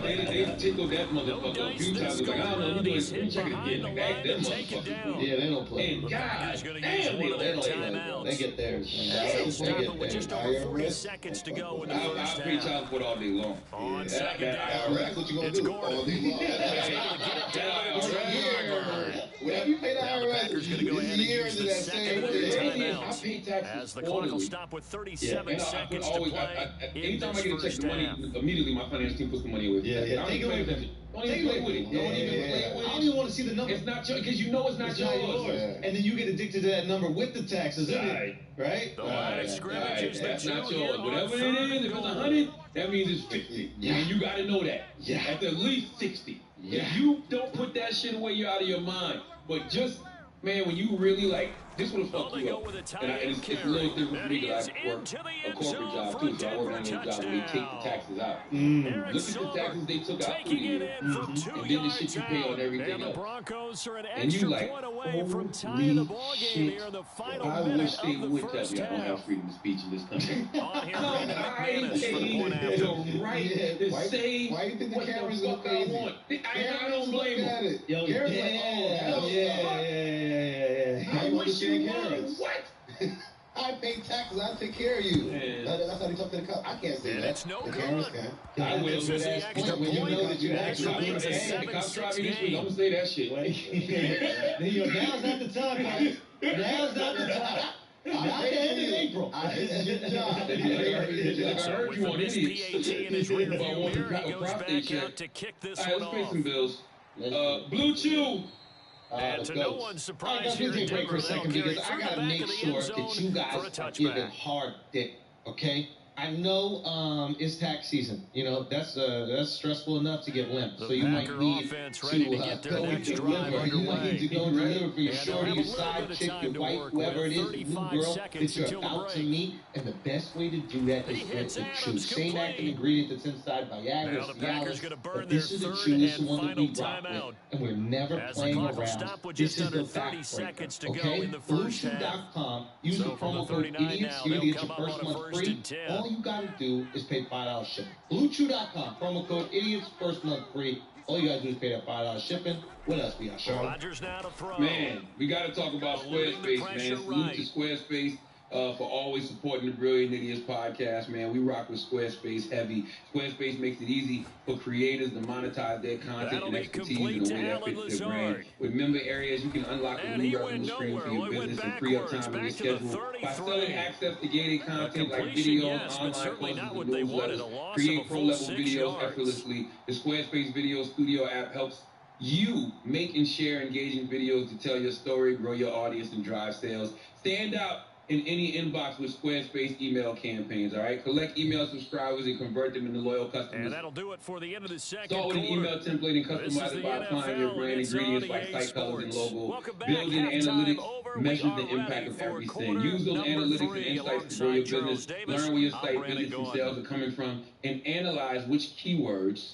They tickled that motherfucker a few times. Like, I don't know, you checking again. Like, that motherfucker. Yeah, they don't play. And God damn, they get theirs, man. Stop it with just over 40 seconds to go in the first I'll pay child support all day long. On second down. That's what you're going to do all day long. Whenever you pay the Packers going to go ahead and use the second timeout. As the clock will stop with 37 seconds to play in anytime I this get to check first the money, half. immediately my finance team puts the money away. Yeah. Take it away from it. Don't even play with it. Don't even play with it. I don't even want to see the number. It's not yours, because you know it's not yours. And then you get addicted to that number with the taxes in it. Right? The line of scrimmage is the That's not 2 yours. Whatever it is, if it's 100, that means it's 50. And you got to know that. At the least 60. Yeah. If you don't put that shit away, you're out of your mind. But just, man, when you really like, this would have fucked you up. And it's a little different for me because I work a corporate job too, so I work on a job where they take the taxes out. Look at the taxes they took out for the year, and then the shit you pay on everything else. And you like, holy shit, I wish they would tell me I don't have freedom of speech in this country. I paid the right to say what the fuck I want. I don't blame them. Yo, I wish you would. What? I pay taxes. I take care of you. That's how they talk to the cops. I can't say that. It's no the good. cameras can. I will. This is the extra When you point. know that you Extra actually makes a the cops try me this week, I'm 7-6 gonna say that shit. Now's not the time, man. Now's not the time. Not the end of April. This is your job. I heard you on This idiots. PAT in his rear About view wanting mirror, he to goes prostate back out check. to kick this All right, one let's pay off. some bills. Blue Chew. And to no one's surprise Guys, here we in take a break for Denver, a they'll second carry because I through the gotta back make of the sure end zone that you guys for a are giving touchback. hard dick, okay? I know it's tax season. You know, that's stressful enough to get limp. The So you might Packer need offense ready to get their go and next drive deliver. You might underway. need to go and deliver for your And they'll shorty, have your a little side bit of chick, time your to wife, work whoever with. it is, new 35 girl seconds that you're until the about to break. meet. And the best way to do that He is with hits the chew. Adams, Same active complete. ingredient that's inside Viagra, Now the Packers Cialis, gonna burn but their this is the third chew. This is the and one that we final rock timeout. with. And we're never As the playing clock will around. stop with This just is under the 30 backbreaker, seconds to go okay? in the first half. BlueChew.com. Use So the from the promo code 39 idiots. now, You're they'll gonna get come your up first on a month 1st free. and 10. All you gotta do is pay $5 shipping. BlueChew.com. Promo code idiots. First month free. All you gotta do is pay that $5 shipping. What else we got, Sean? Rodgers now to throw. Man, we got to talk about Squarespace, man. Salute to Squarespace for always supporting the Brilliant Idiots podcast, man. We rock with Squarespace heavy. Squarespace makes it easy for creators to monetize their content That'll and be expertise complete in a to way that Alan fits their brand. Lazard. With member areas, you can unlock a And he new went revenue stream nowhere. for your Well, he went business and free up backwards, time in your back to the schedule by 33. selling access to gated content like completion, videos, yes, but online certainly courses, not and what they wanted, a newsletters. loss Create of a full pro-level 6 videos yards. effortlessly. The Squarespace Video Studio app helps you make and share engaging videos to tell your story, grow your audience, and drive sales. Stand out in any inbox with Squarespace email campaigns, all right? Collect email subscribers and convert them into loyal customers. And that'll do it for the end of the second Start with an quarter. email template and This is customize the it by applying your NFL, brand and it's ingredients on like EA site colors and Sports. logo. Welcome back. Built-in Halftime analytics over. We measures are the impact ready of for every quarter send. Use those number analytics 3 and insights to grow your alongside Charles business. Davis. Learn where your I'm site Brandon visits and Gaudin. sales are coming from, and analyze which keywords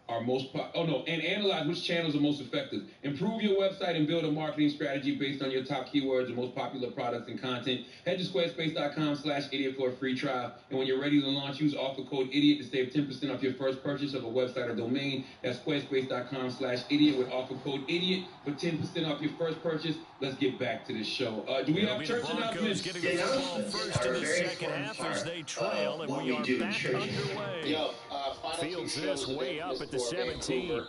are analyze which channels are most effective. Improve your website and build a marketing strategy based on your top keywords and most popular products and content. Head to squarespace.com/idiot for a free trial. And when you're ready to launch, use offer code IDIOT to save 10% off your first purchase of a website or domain. That's squarespace.com/idiot with offer code IDIOT for 10% off your first purchase. Let's get back to the show. Do we have church announcements? Getting the football first in the second half as they trail, and we are back underway. Yo, final Fields two this shows way up at the for 17. Vancouver.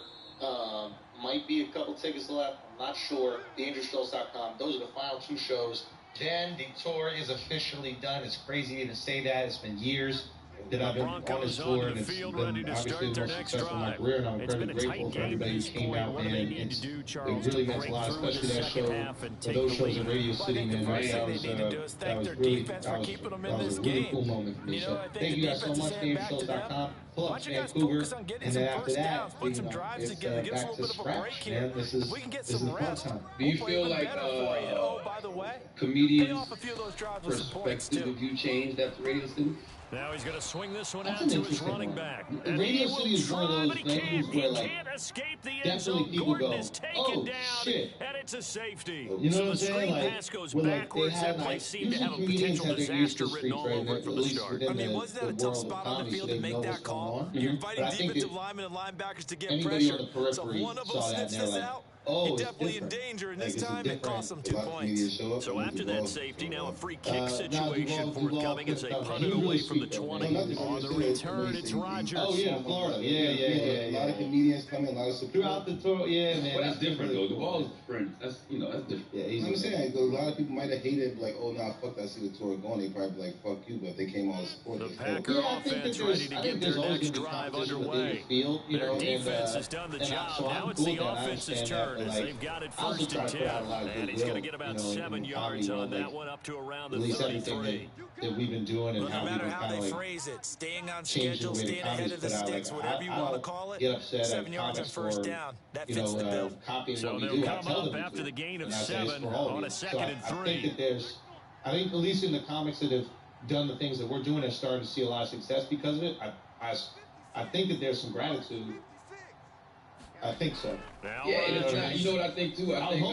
Might be a couple tickets left. I'm not sure. Dangerousdose.com. Those are the final two shows. Then the tour is officially done. It's crazy to say that. It's been years that I've been on this tour, and it's been obviously the most successful in my career, and I'm incredibly grateful for everybody who came out, man. It really meant a lot, especially that show, for those shows in Radio City, man. That was a really cool moment for me. So thank you guys so much, DangerousDose.com. Pull up Vancouver, and then after that, it's back to scratch, man. This is the fun time. Do you feel like comedians' perspective of you changed after Radio City? Now he's going to swing this one out to his running back. Radio City is one of those venues where, like, definitely people go, oh, shit. And it's a safety. You know what I'm so the saying? screen Like, pass goes when, like, backwards. That play seemed to have a potential disaster written all over it from the start. I mean, wasn't that a tough spot on the field to make that call? You're inviting defensive linemen and linebackers to get pressure. So if one of them sniffs this out, you're definitely in danger, and this time it cost them 2 points. So after that safety, now a free kick situation forthcoming as they punt it away from the 20. On the return, it's Rodgers. Oh, yeah, Florida. Yeah. A lot of comedians come in, a lot of support. Throughout the tour, yeah, man. Well, that's different, though. The ball is different. That's different. Yeah, I'm saying, a lot of people might have hated, like, oh, nah, fuck that, see the tour going. They probably be like, fuck you, but they came all to support. The Packer offense ready to get their next drive underway. Their defense has done the job. Now it's the offense's turn. third as they've got it first and 10. And he's going to get about 7 yards on that one up to around the 33. That we've been doing and how we've been kind of like phrase it, staying on schedule, staying ahead of the sticks, whatever you want to call it. Get upset 7 yards and first down. That fits the bill. So they'll come up after the gain of 7 on a 2nd and 3. I think at least in the comics that have done the things that we're doing, have started to see a lot of success because of it. I think that there's some gratitude. I think so. Yeah, you know what I think too? I think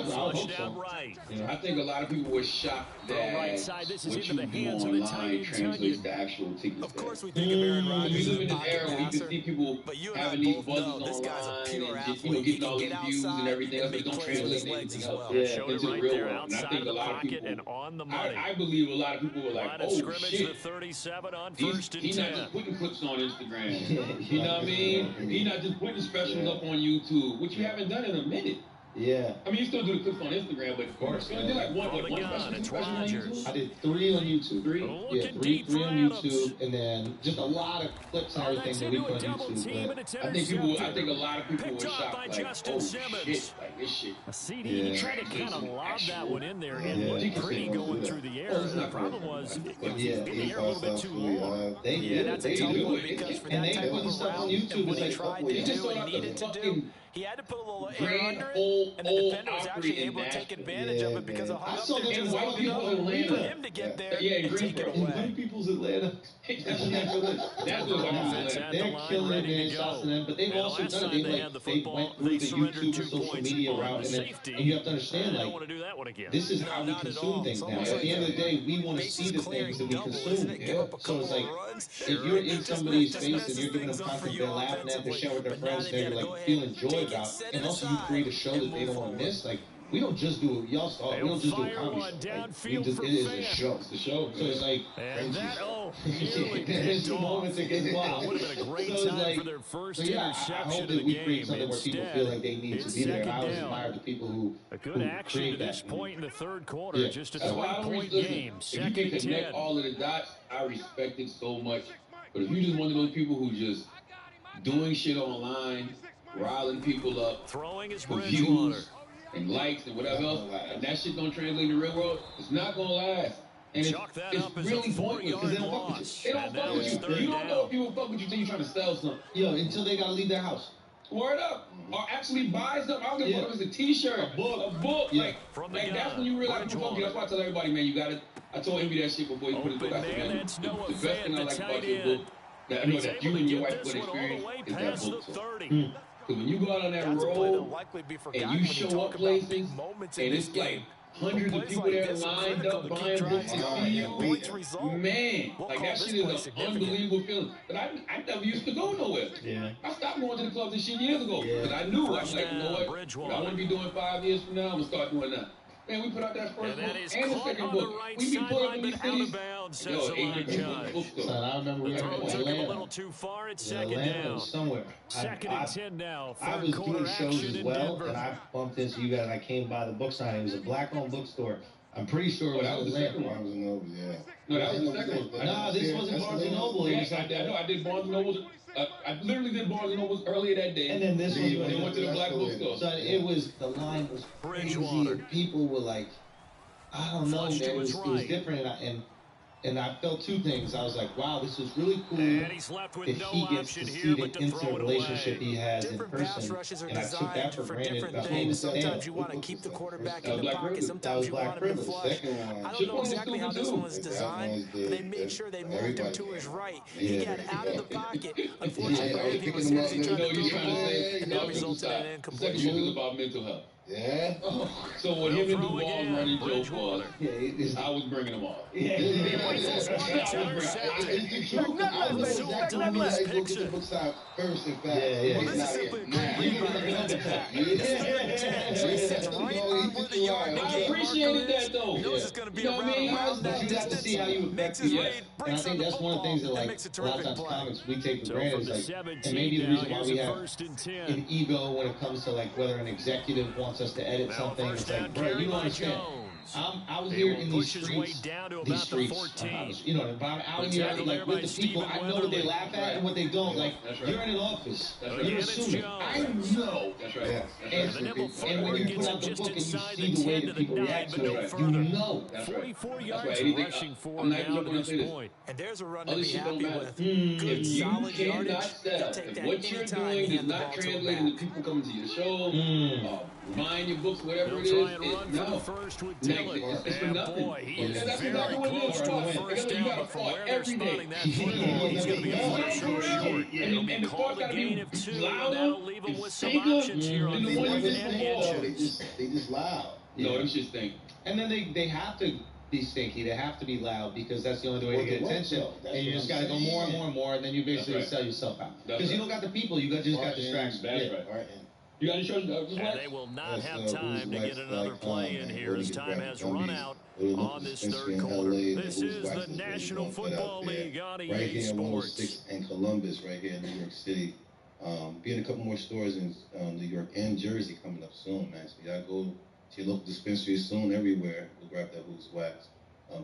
I think a lot of people were shocked that what you do online translates to actual tickets. Of course, we think of Aaron Rodgers as a pocket passer, you can see people having these buzzes online and just, getting all these views and everything else, but don't translate to anything else into the real world. And I think a lot of people, I believe a lot of people were like, oh shit, he's not just putting clips on Instagram. You know what I mean? He's not just putting specials up on YouTube, which you haven't done in a minute. Yeah. I mean, you still do the clips on Instagram, but of course, you did like one special on YouTube? I did 3 on YouTube. 3? Yeah, 3 on YouTube, and then just a lot of clips and everything that we put on YouTube. But I think a lot of people were shocked, like, oh shit, like this shit. A CD, he tried to kind of lob that one in there. It looked pretty going through the air. The problem was, it was in the air a little bit too long. That's a tough one because for that type of a route, and what he tried to do and needed to do, he had to put a little air under it, and the defender was actually able to take advantage of it because of how for him to get there and take it away. White people's Atlanta. That's what they're killing it in shots to them, but they've also done it. They went through the YouTube or social media route, and you have to understand, like, this is how we consume things now. At the end of the day, we want to see the things that we consume. So it's like, if you're in somebody's face and you're giving them content, they're laughing at, they're sharing with their friends, they're like feeling joy about, and also you create a show that they don't want to miss. Like, we don't just do y'all saw. We don't just do a comedy show. Like, it is a show. It's the show. So it's like, there's moments that get wild. Would have been a great time for their first interception I hope that we create something where people feel like they need to be there. I always admire the people who a good action to this point in the third quarter. Just a 3-point game. If you can connect all of the dots, I respect it so much. But if you're just one of those people who just doing shit online, riling people up, throwing his for views and likes and whatever else, and that shit don't translate in the real world, it's not gonna last. And it's really pointless because they don't fuck with you. They don't fuck with you. You don't know if people fuck with you until you're trying to sell something. Yo, until they gotta leave their house. Word up. Or actually buy something. I don't give a fuck if it's a t-shirt, a book. Yeah. Like that's when you realize people fuck you. That's why I tell everybody, man, you gotta. I told Envy that shit before he put his book out there. The best thing I like about your book, that I know that you and your wife would experience, is that book. Because when you go out on that road and you show up places and it's like hundreds of people there lined up buying books to see you, man, like that shit is an unbelievable feeling. But I never used to go nowhere. Yeah. I stopped going to the clubs and shit years ago because I knew I was like, you know what, I want to be doing 5 years from now, I'm gonna start doing that. Man, we put out that first book and the second book. We be put up in these cities. Yo, 800 bookstores. I remember we were in Atlanta. A little too far. It's second down. Somewhere. Second and 10 now. I was doing shows as well, and I bumped into you guys. And I came by the book signing. It was a black-owned bookstore. I'm pretty sure it was Atlanta. Barnes & Noble, yeah. No, that was the second one. No, this wasn't Barnes & Noble. I did Barnes & Noble. I literally did Barnes & Noble earlier that day. And then this one when they went to the black bookstore. So it was, the line was crazy. And people were like, I don't know, man. It was different, and I felt two things. I was like, wow, this is really cool that he gets to see the intimate relationship he has in person. And I took that for granted. Sometimes you want to keep the quarterback in the pocket. Sometimes you want him to flush. I don't know exactly how this one was designed, but they made sure they moved him to his right. He got out of the pocket. Unfortunately, he was seriously trying to throw the ball, and that resulted in an incompletion. The second one was about mental health. Yeah. So when him and Duval running Joe was, I was bringing them all. I appreciated that though. You know what I mean? But you got to see how you affect people. And I think that's one of the things that, like, a lot of times comics we take for granted is like, and maybe the reason why we have an ego when it comes to like whether an executive wants us to edit something. It's like, bro, you don't understand. I was here in these streets. These streets, you know, if I'm out here like with the people, I know what they laugh at and what they don't. Like, you're in an office, you're assuming. I know. That's right. And when you put out the book and you see the way that people react to it, you know. That's right. 44 yards rushing for now to this point. And there's a run to be happy with. If you cannot sell, if what you're doing does not translate into people coming to your show, buying your books, whatever it is, it's for nothing. Boy, he is That's very exactly what it is. close to a first down, but from where they're spotting that football, he's going to be a short. It'll be called a gain of 2, and that'll leave him with some options here on the one and inches. They just loud. No, them shit stink. And then they have to be stinky. They have to be loud because that's the only way to get attention. And you just got to go more and more and more, and then you basically sell yourself out. Because you don't got the people. You just got distractions. That's right. You got insurance? And they will not have time to get another play in here as time has run out on this third quarter. This is the National Football League on EA Right here in Sports. 106 and Columbus, right here in New York City. Be in a couple more stores in New York and Jersey coming up soon, man. So y'all go to your local dispensary soon everywhere. We'll grab that Who's Wax.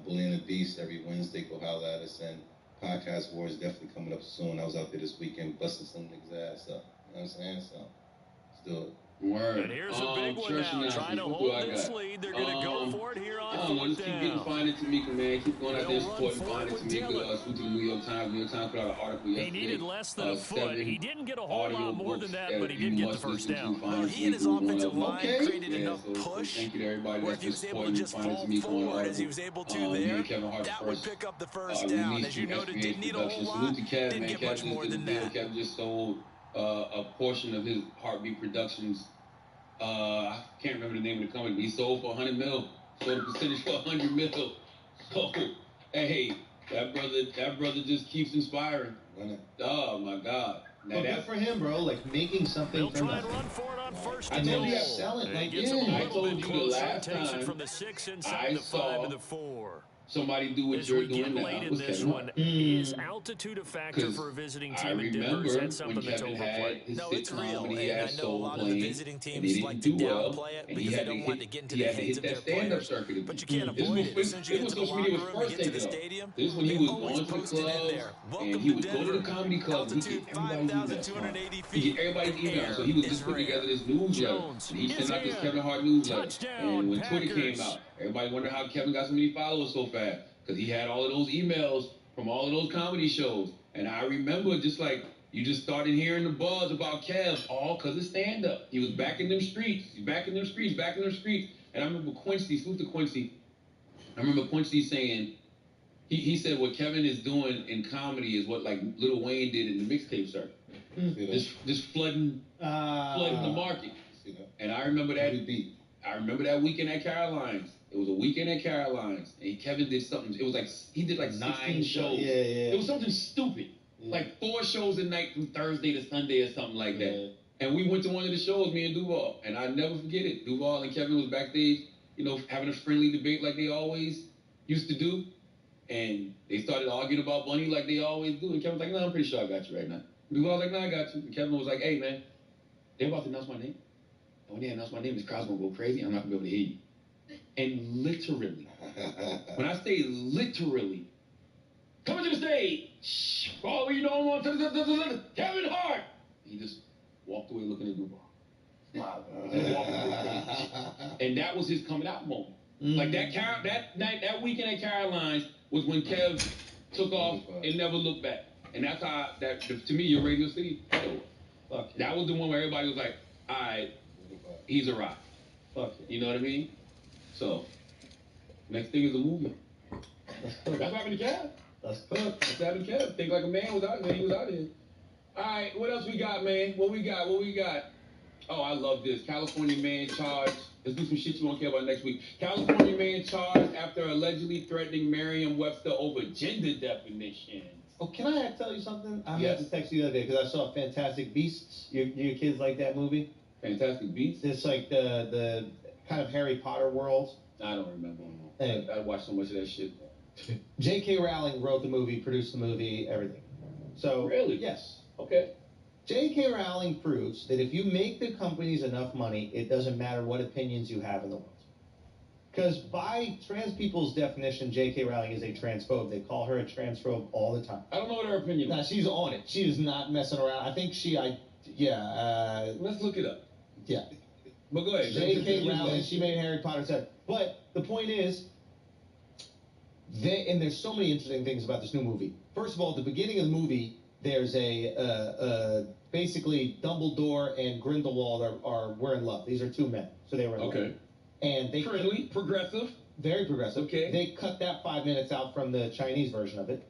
Bully and the Beast every Wednesday. Go holler at us. And Podcast Wars definitely coming up soon. I was out there this weekend busting some niggas' ass up. You know what I'm saying? So let's do it. Word. And here's a big one now. Trying to hold this lead. They're going to go for it here on fourth just keep getting down. Find it to Tamika, man. Keep going out there supporting Find it to Tamika. Speak to the New York Times. New York Times put out an article yesterday. He needed less than a foot. He didn't get a whole lot more than that, but he did get the first down. Well, he and his offensive line created enough push thank you to everybody where if he was able to just fall forward as he was able to there, that would pick up the first down. As you noted, didn't need a whole lot, didn't get much more than that. Kevin just sold a portion of his Heartbeat Productions. I can't remember the name of the company. He sold for $100 million. Sold a percentage for $100 million. So, hey, that brother just keeps inspiring. Oh my God! Now good for him, bro. Like making something. They'll try and run for it on first and goal. I sell it. Like, I told you the last time from the 6 inside the 5 to the 4. Somebody do what you're doing now. Late in this one, is altitude a factor for a visiting team in Denver? Is that something that's overplayed? No, it's real. And I know a lot of the visiting teams like to downplay it because they don't want to get into the heads of their players. But you can't avoid it. As soon as you get to the locker room, you get to the stadium, they always post it in there. Welcome to Denver. Altitude 5,280 feet. Everybody's email. So he was just putting together this newsletter. He sent out this Kevin Hart newsletter. And when Twitter came out, everybody wondered how Kevin got so many followers so fast. Because he had all of those emails from all of those comedy shows. And I remember just like, you just started hearing the buzz about Kev, all because of stand-up. He was back in them streets. And I remember Quincy, salute to Quincy. I remember Quincy saying, he said what Kevin is doing in comedy is what like Lil Wayne did in the mixtape circuit. Just flooding the market. And I remember that weekend at Caroline's. It was a weekend at Caroline's, and Kevin did something. It was like he did like 9 shows. Yeah. It was something stupid, like 4 shows a night from Thursday to Sunday or something like that. And we went to one of the shows, me and Duval, and I never forget it. Duval and Kevin was backstage, having a friendly debate like they always used to do, and they started arguing about money like they always do. And Kevin's like, "No, I'm pretty sure I got you right now." Duval was like, "No, I got you." And Kevin was like, "Hey, man, they're about to announce my name. And when they announce my name, this crowd's gonna go crazy. I'm not gonna be able to hear you." And literally, when I say literally, coming to the stage, oh, you know, I'm on Kevin Hart. He just walked away looking at Duval. And that was his coming out moment. Like that weekend at Caroline's was when Kev took off and never looked back. And that's how to me, your Radio City show. That was the one where everybody was like, all right, he's a rock. You know what I mean? So, next thing is a movie. That's what happened to Kev. That's what happened to Kev. Think like a man was out there. He was out here. All right, what else we got, man? What we got? Oh, I love this. California man charged. Let's do some shit you won't care about next week. California man charged after allegedly threatening Merriam-Webster over gender definitions. Oh, can I tell you something? I meant to text you the other day because I saw Fantastic Beasts. Your kids like that movie? Fantastic Beasts? It's like the kind of Harry Potter world. I don't remember. I watched so much of that shit. J.K. Rowling wrote the movie, produced the movie, everything. So really? Yes. Okay. J.K. Rowling proves that if you make the companies enough money, it doesn't matter what opinions you have in the world. Because by trans people's definition, J.K. Rowling is a transphobe. They call her a transphobe all the time. I don't know what her opinion is. Nah, she's on it. She is not messing around. I think let's look it up. Yeah. But go ahead. J.K. Rowling, she made Harry Potter said. But the point is, and there's so many interesting things about this new movie. First of all, at the beginning of the movie, there's basically Dumbledore and Grindelwald were in love. These are two men, so they were in love. Okay. And they friendly, progressive. Very progressive. Okay. They cut that 5 minutes out from the Chinese version of it.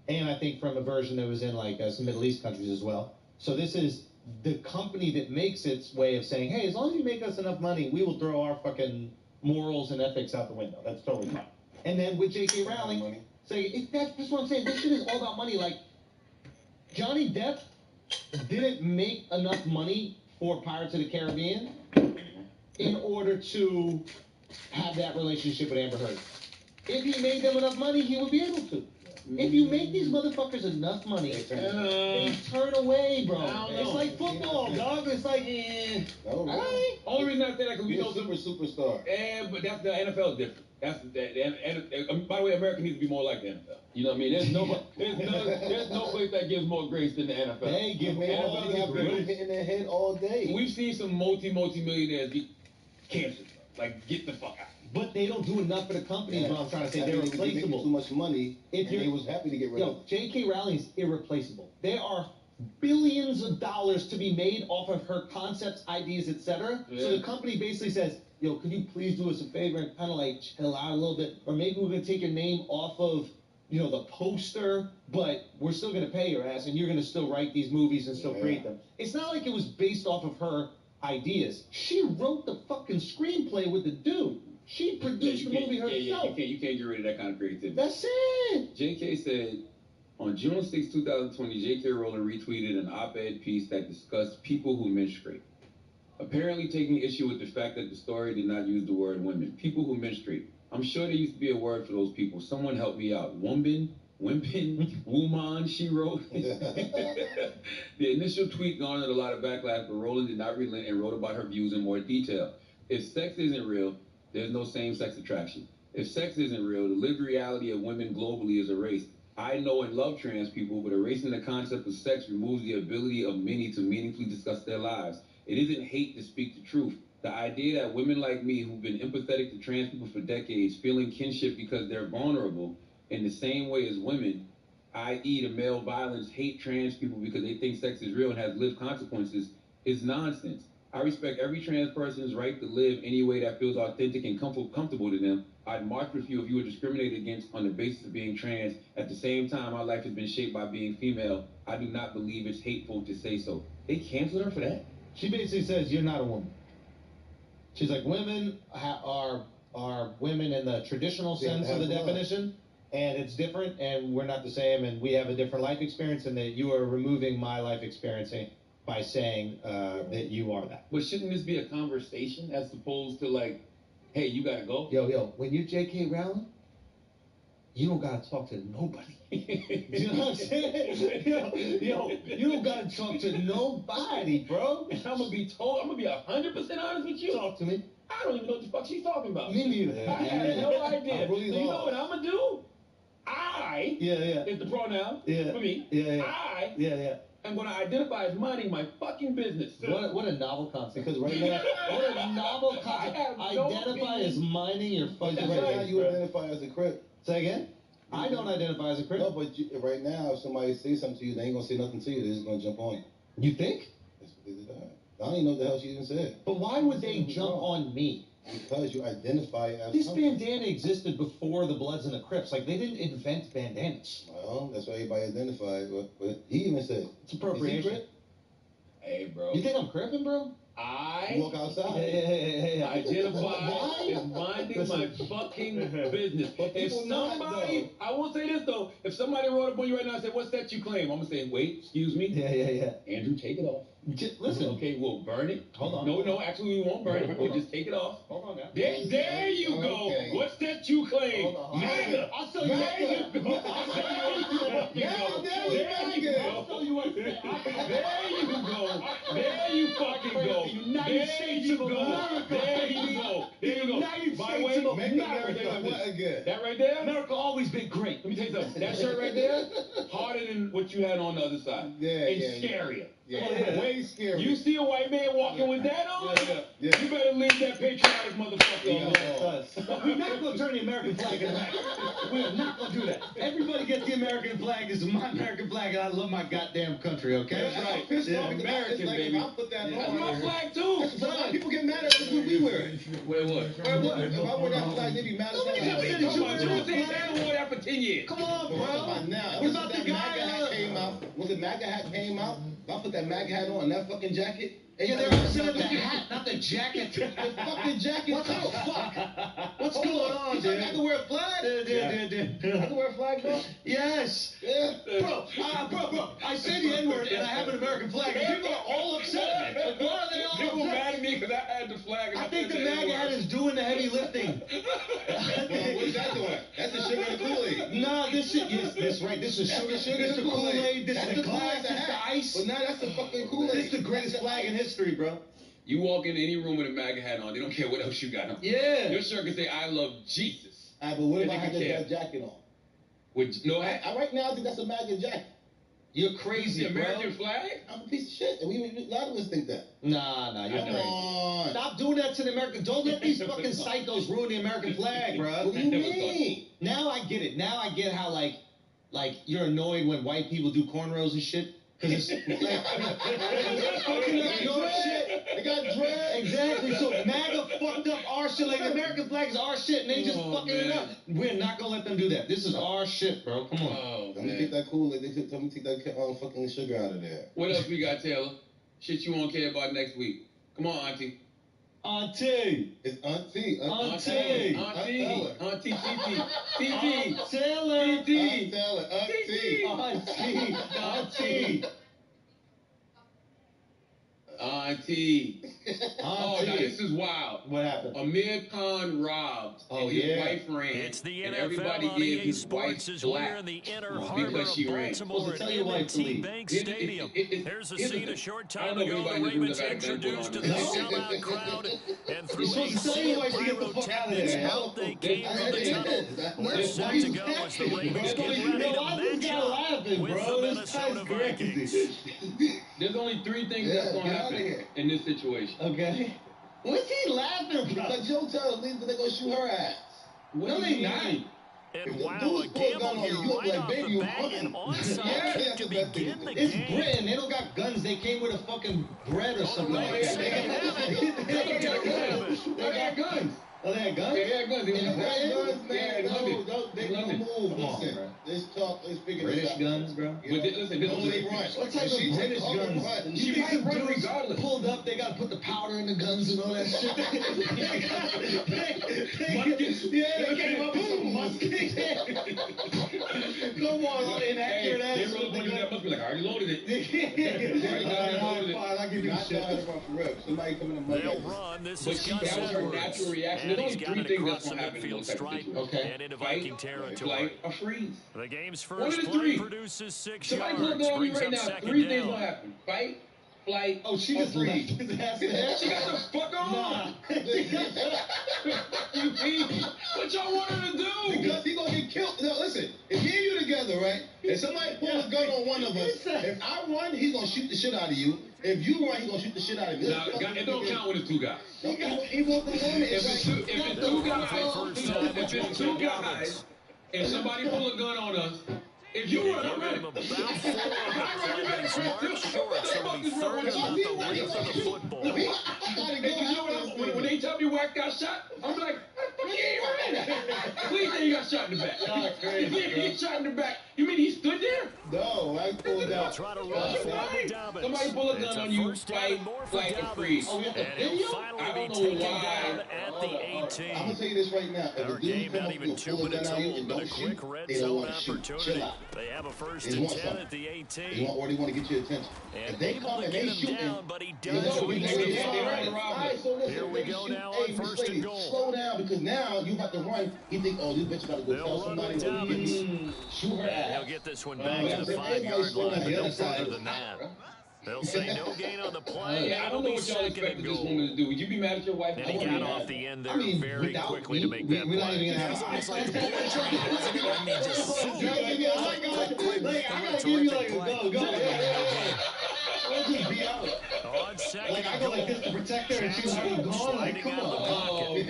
And I think from a version that was in like some Middle East countries as well. So this is the company that makes its way of saying, hey, as long as you make us enough money, we will throw our fucking morals and ethics out the window. That's totally fine. And then with J.K. Rowling, say, that's what I'm saying. This shit is all about money. Like, Johnny Depp didn't make enough money for Pirates of the Caribbean in order to have that relationship with Amber Heard. If he made them enough money, he would be able to. If you make these motherfuckers enough money, they turn away, bro. It's like football, dog. It's like, Right? Only reason I say that because we know superstar. But that's the NFL is different. By the way, America needs to be more like the NFL. You know what I mean? There's no place that gives more grace than the NFL. They give me hitting their head all day. We've seen some multi-millionaires get cancer. Like, get the fuck out. But they don't do enough for the companies, what I'm trying to say. They're replaceable. Too much money, and they was happy to get rid of it. J.K. Rowling is irreplaceable. There are billions of dollars to be made off of her concepts, ideas, etc. Yeah. So the company basically says, yo, could you please do us a favor and kind of like chill out a little bit? Or maybe we're going to take your name off of, the poster, but we're still going to pay your ass, and you're going to still write these movies and still create them. It's not like it was based off of her ideas. She wrote the fucking screenplay with the dude. She produced the movie herself. You can't get rid of that kind of creativity. That's it. J.K. said, on June 6, 2020, J.K. Rowling retweeted an op-ed piece that discussed people who menstruate, apparently taking issue with the fact that the story did not use the word women. People who menstruate. I'm sure there used to be a word for those people. Someone help me out. Woman, woman, she wrote. The initial tweet garnered a lot of backlash, but Rowling did not relent and wrote about her views in more detail. If sex isn't real, there's no same-sex attraction. If sex isn't real, the lived reality of women globally is erased. I know and love trans people, but erasing the concept of sex removes the ability of many to meaningfully discuss their lives. It isn't hate to speak the truth. The idea that women like me, who've been empathetic to trans people for decades, feeling kinship because they're vulnerable in the same way as women, i.e. the male violence, hate trans people because they think sex is real and has lived consequences, is nonsense. I respect every trans person's right to live any way that feels authentic and comfortable to them. I'd march with you if you were discriminated against on the basis of being trans. At the same time, my life has been shaped by being female. I do not believe it's hateful to say so. They canceled her for that? She basically says, you're not a woman. She's like, women are women in the traditional sense of the definition, and it's different, and we're not the same, and we have a different life experience, and that you are removing my life experiencing by saying that you are that. But shouldn't this be a conversation as opposed to like, hey, you gotta go? Yo, when you're J.K. Rowling, you don't gotta talk to nobody. You know what I'm saying? Yo, you don't gotta talk to nobody, bro. And I'm gonna be 100% honest with you. Talk to me. I don't even know what the fuck she's talking about. Me neither. I have no idea. So you know what I'm gonna do? I is the pronoun for me. I I'm going to identify as minding my fucking business. What a novel concept. Because right now, what a novel concept. Identify as minding your fucking business. Right now, you identify as a Crip. Say again? I don't identify as a Crip. No, but right now, if somebody says something to you, they ain't going to say nothing to you. They're just going to jump on you. You think? That's what they did. I don't even know what the hell she even said. But why would they jump on me? Because you identify as this bandana existed before the Bloods and the Crips. Like, they didn't invent bandanas. Well, that's why everybody identified. But he even said, it's appropriation. Hey, bro. You think I'm crippin', bro? You walk outside. Identify as minding my fucking business. If somebody, I will say this though, if somebody wrote up on you right now and said, what's that you claim? I'm going to say, wait, excuse me. Yeah. Andrew, take it off. Listen. Okay, we'll burn it. Hold on. No, actually we won't burn it. We'll just take it off. Hold on now. There you go. Okay. What's that you claim? Hold on. MAGA. I'll show you what There you go. There you fucking go. United States of America. There you go. By the way, right there? America always been great. Let me tell you something. That shirt right there, harder than what you had on the other side. And scarier. Yeah. Way scarier. You see a white man walking with that on? You better leave that patriotic motherfucker alone. We're not going to turn the American flag in the back. We're not going to do that. Everybody gets the American flag. This is my American flag, and I love my goddamn country, okay? That's right. American, like, baby. I'll put that That's on. my flag, too. So a lot of people get mad at us when we wear it. Wait, what? If I wear that flag, they be mad at us. You wore that for 10 years. Come on, bro. What about the guy that came out? Was it MAGA hat came out? If I put that MAGA hat on, that fucking jacket. Yeah, they're upset at the hat, not the jacket. The fucking jacket. What the fuck? What's going on, dude? I can wear a flag. I can wear a flag, bro. Yes. Yeah. Bro. I say the N-word and I have an American flag, and people are all upset at me. Like, why are they all upset? People mad at me because I had the flag. I think the MAGA hat is doing the heavy lifting. What is that doing? That's the sugar and the Kool-Aid. Nah, this shit is this right. This is sugar. This is the Kool-Aid. This is the glass. This is the ice. But now that's the fucking Kool-Aid. This is the greatest flag in history, bro. You walk in any room with a MAGA hat on, they don't care what else you got on. Yeah. Your shirt can say, I love Jesus. But what if I had that jacket on? With no hat? Right now, I think that's a MAGA jacket. You're crazy, the American bro. flag? I'm a piece of shit. And a lot of us think that. Nah, you're crazy. On. Stop doing that to the American. Don't let these fucking psychos ruin the American flag, bro. What do you mean? Now I get it. Now I get how like you're annoyed when white people do cornrows and shit. Because it's like, fucking up your shit. They got dread. Exactly. So MAGA fucked up our shit. Like the American flag is our shit, and they just fucking it up. We're not gonna let them do that. This is our shit, bro. Come on. Let me take that Kool-Aid. Let me take that fucking sugar out of there. What else we got, Taylor? Shit you won't care about next week. Come on, Auntie. Auntie. It's Auntie. Auntie. Oh, now this is wild. What happened? Amir Khan robbed and his wife ran. It's the and NFL everybody on gave EA his Sports wife as black we're in the inner harbor because she of ran. Baltimore at M&T Bank Stadium. Here's a scene a short time ago. The Ravens introduced to the sellout crowd, and through a sea of pyrotechnics, out they came from the tunnel. We're set to go as the Ravens get ready to match up with the Minnesota Vikings. There's only three things that's going to happen in this situation. Okay. What's he laughing about? Because Joe tells me that they're going to shoot her ass. No, they not. And wow, a gamble here right off the bat and onside kick to begin the game. It's Britain. They don't got guns. They came with a fucking bread or something like that. They got guns. Oh, they had guns? Yeah, they had guns. They don't move. Listen, let's talk. Let's figure this out. British guns, bro. Listen, what type of British guns? She might run regardless. Pulled up, they gotta put the powder in the guns and all that shit. Muskets? Yeah, they came up with some muskets. Come on, all inaccurate ass. They roll up on you, that must be like, I already loaded it. Fine, I'll give you shit. Somebody come in the They'll run. This is Gus that was her Edwards. natural reaction. And There's he's only got three it things across that's the going to happen in midfield those type of stripe situations. and into Viking territory. Flight, or freeze. The game's One of first the play three. produces 6 Somebody yards. put it on you Brings right up now. second Three down. things will happen. Fight, flight, Oh, she just freeze. left his ass there. She got the fuck on. Nah. You mean? What y'all want her to do? Because he gonna get killed. No, listen. If me and you together, right? If somebody pulls a gun on one of us, if I run, he's gonna shoot the shit out of you. If you run, he's gonna shoot the shit out of me. Nah, it don't count when it's two guys. He won't go on it. If it's two guys, and somebody pull a gun on us, if you run, I'm ready. About 4 of the players mark short, so it'll be third about the length of the football. When they tell me where I got shot, I'm like, you ain't running. Please say you got shot in the back. If he get shot in the back, you mean he stood there? No, I pulled They'll out. try to run for Dobbins. Somebody pull a gun on you, fight, and freeze. And he'll finally be taken down at the 18. I'm gonna tell you this right now. If Our the dude game come not up even with 2 pull a minutes gun on you old, and but a don't shoot, quick red they don't zone want to shoot. Chill opportunity. out. They have a first They and want 10 something. at the 18. They want to get your attention. And If they able come to and get they him shoot down, but he you does know, reach they the right. 5. All right, so listen, Here we they go shoot, now hey, on Miss first and Lady, goal. slow down because now you have to run. You think, oh, this bitch about to go They'll tell run somebody with what he Dobbins. did. Shoot her He'll ass. get this one back to the 5-yard line, but no further than that. They'll say no gain on the play. I don't know what y'all expected this woman to do. Would you be mad at your wife? And he got off the end there very quickly to make that play. It was almost like the bullet train, wasn't it? I mean, just I gotta give you like a go. Let's just be out. On second Like I go like this to protect her, and she's already gone. Like, come on.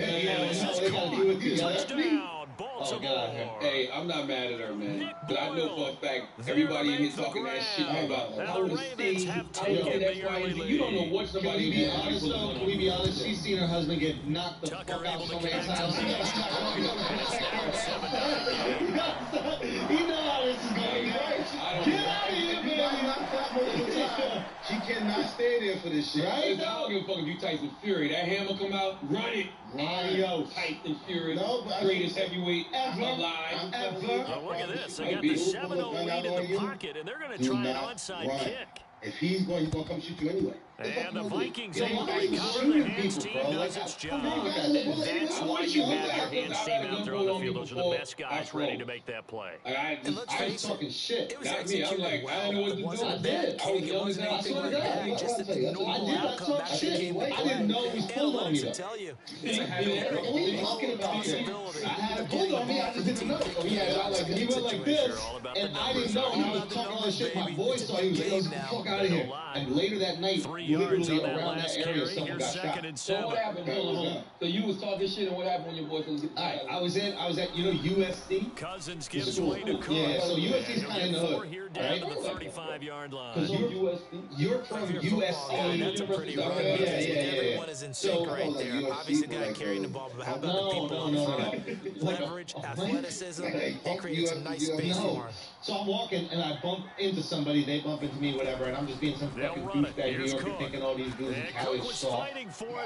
Touchdown, Baltimore. Hey, I'm not mad at her, man. But I know for a fact everybody in here talking that shit about I would have stayed. I would have that's why you don't know what somebody be honest though. Can we be honest? She's seen her husband get knocked the fuck out so many times. He knows how this is going. Get out of here, man. She cannot stay there for this shit. Right? I don't give a fuck if you Tyson Fury. That hammer come out, run it. Adios. Tyson Fury, No, but greatest heavyweight Ever. alive. Oh, look at this. They got the 7-0 lead in the pocket, and they're going to try an onside kick. If he's going to come shoot you anyway. And the Vikings You able know, to you recover. The shoot hands people, team bro. does Like, its come job. on, guys, And that's why you have your hands team out there on the field. Those are the best guys I ready to make that play. I I'm talking shit. It was Not me. I'm like, I don't know what to do. wasn't a bad kick. It wasn't anything like that. Just a normal outcome. That became the I didn't know it was pulled on me. Analytics will tell you. What are you talking about? I had it pulled on me. I just didn't know. He went like this, and I didn't know he was talking all this shit. My voice, so he was like, "Get the fuck out of here." And later that night, 3 yards literally on that around last that area, carry. someone Here's got second shot. and So 7. what happened? Hold on. So you was talking shit, and what happened when your boyfriend was I was at USC. Cousins gives way to Cook. Yeah, so USC's And kind of in the he'll get 4 hood. here down to the 35-yard line. Because you're from USC. That's a pretty run. Everyone is in sync right there. Obviously, the guy carrying the ball, but how about the people in front? Leverage, athleticism, he creates some nice space for him. So I'm walking and I bump into somebody, they bump into me, whatever, and I'm just being some fucking douchebag New Yorker thinking all these dudes in Cali are soft.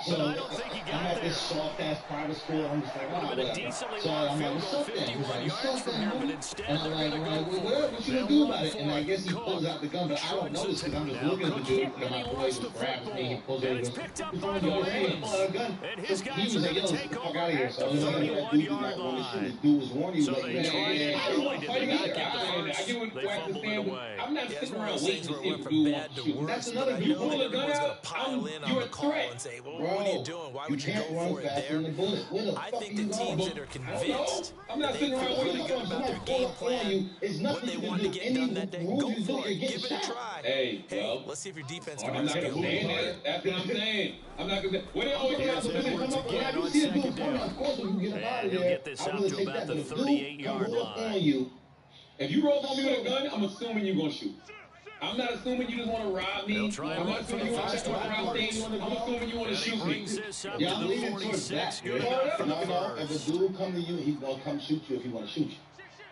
But I don't think he I'm got at this soft ass private school, I'm just like, Would have been a whatever. decently So long I'm like, field what's goal, up then? He's 51 like, what's yards up from then, here, but homie? instead And I'm they're like, going to go what you gonna do about it? And I guess he pulls out the gun, but I don't notice because I'm just looking at the dude, and my boy just grabs me, he pulls out the gun. He pulled out a gun. And his He guys was are like, going yo, to get the take fuck over out of here. at So the I was like, 31-yard line. This dude was warning you. So like, they man, tried it I early, did fighting not either. get the I first. get what They Wax is fumbled it saying. away. I'm not Yeah, it's sitting one of around those waiting things to where it see went if from dude bad wants to to shoot. worse. That's But another I dude. You know pull that a gun everyone's going to out, pile in on you're the a call threat. and say, well, Bro, what are you doing? Why would you can't go run for it faster there? than the bullet. Where the I fuck think you the teams going? that are convinced I'm not they sitting feel around really waiting. good about their game plan, what they want to get done that day, go for it. Give it a try. Hey, well, let's see if your defense I'm can not gonna execute. stand there. That's what I'm saying. I'm not gonna. What they always Here's say. Edwards again on second down. And he'll get this out to about the 38-yard line. If you roll on me with a gun, I'm assuming you're gonna shoot. I'm not assuming you just want to rob me. I'm not assuming you want to check around things. I'm assuming you want to shoot me. Yeah, I'm leaning towards that. Good enough for the If first. a dude come to you, he's gonna come shoot you if he wanna shoot you.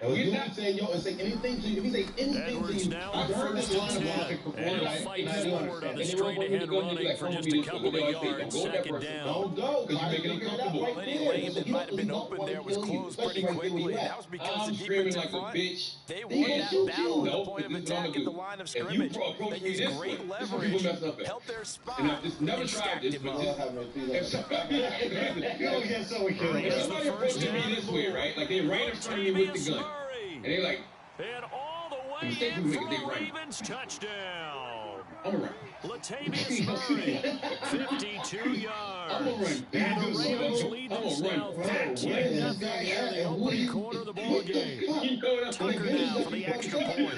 And when dude say yo and say anything to you, if he say anything to Edwards you, now I've heard first this and line of 10. logic before, And he'll right? fight And I do forward on understand. the And they straight roll ahead me with the gun, running like, for come just with a me, couple of this way. yards. Don't go that Second person. down. don't go. Because you're making him comfortable. Plenty of lanes that might have been open there was closed pretty quickly, and that was because I'm the screaming defensive like a front, bitch. they He won can't that shoot battle you. at the Nope, point of this is what I'm attack gonna at the do. line of If you scrimmage. approach They me used this great way, this is what leverage, people mess up at. helped their spot, And I've just never and tried stacked this, him but up. Y'all have no feeling. if somebody, Get so we if kill. somebody approaches me this way, right? Like they right in front of me with the gun, and they like, And all the way mistake in we for make, they a run. Ravens touchdown. I'm around. Latavius Murray, 52 I'm yards. gonna run. And the Ravens lead I'm this gonna now run. 13-0 here in the opening quarter of the ball game. You know what I'm Tucker now for the extra point.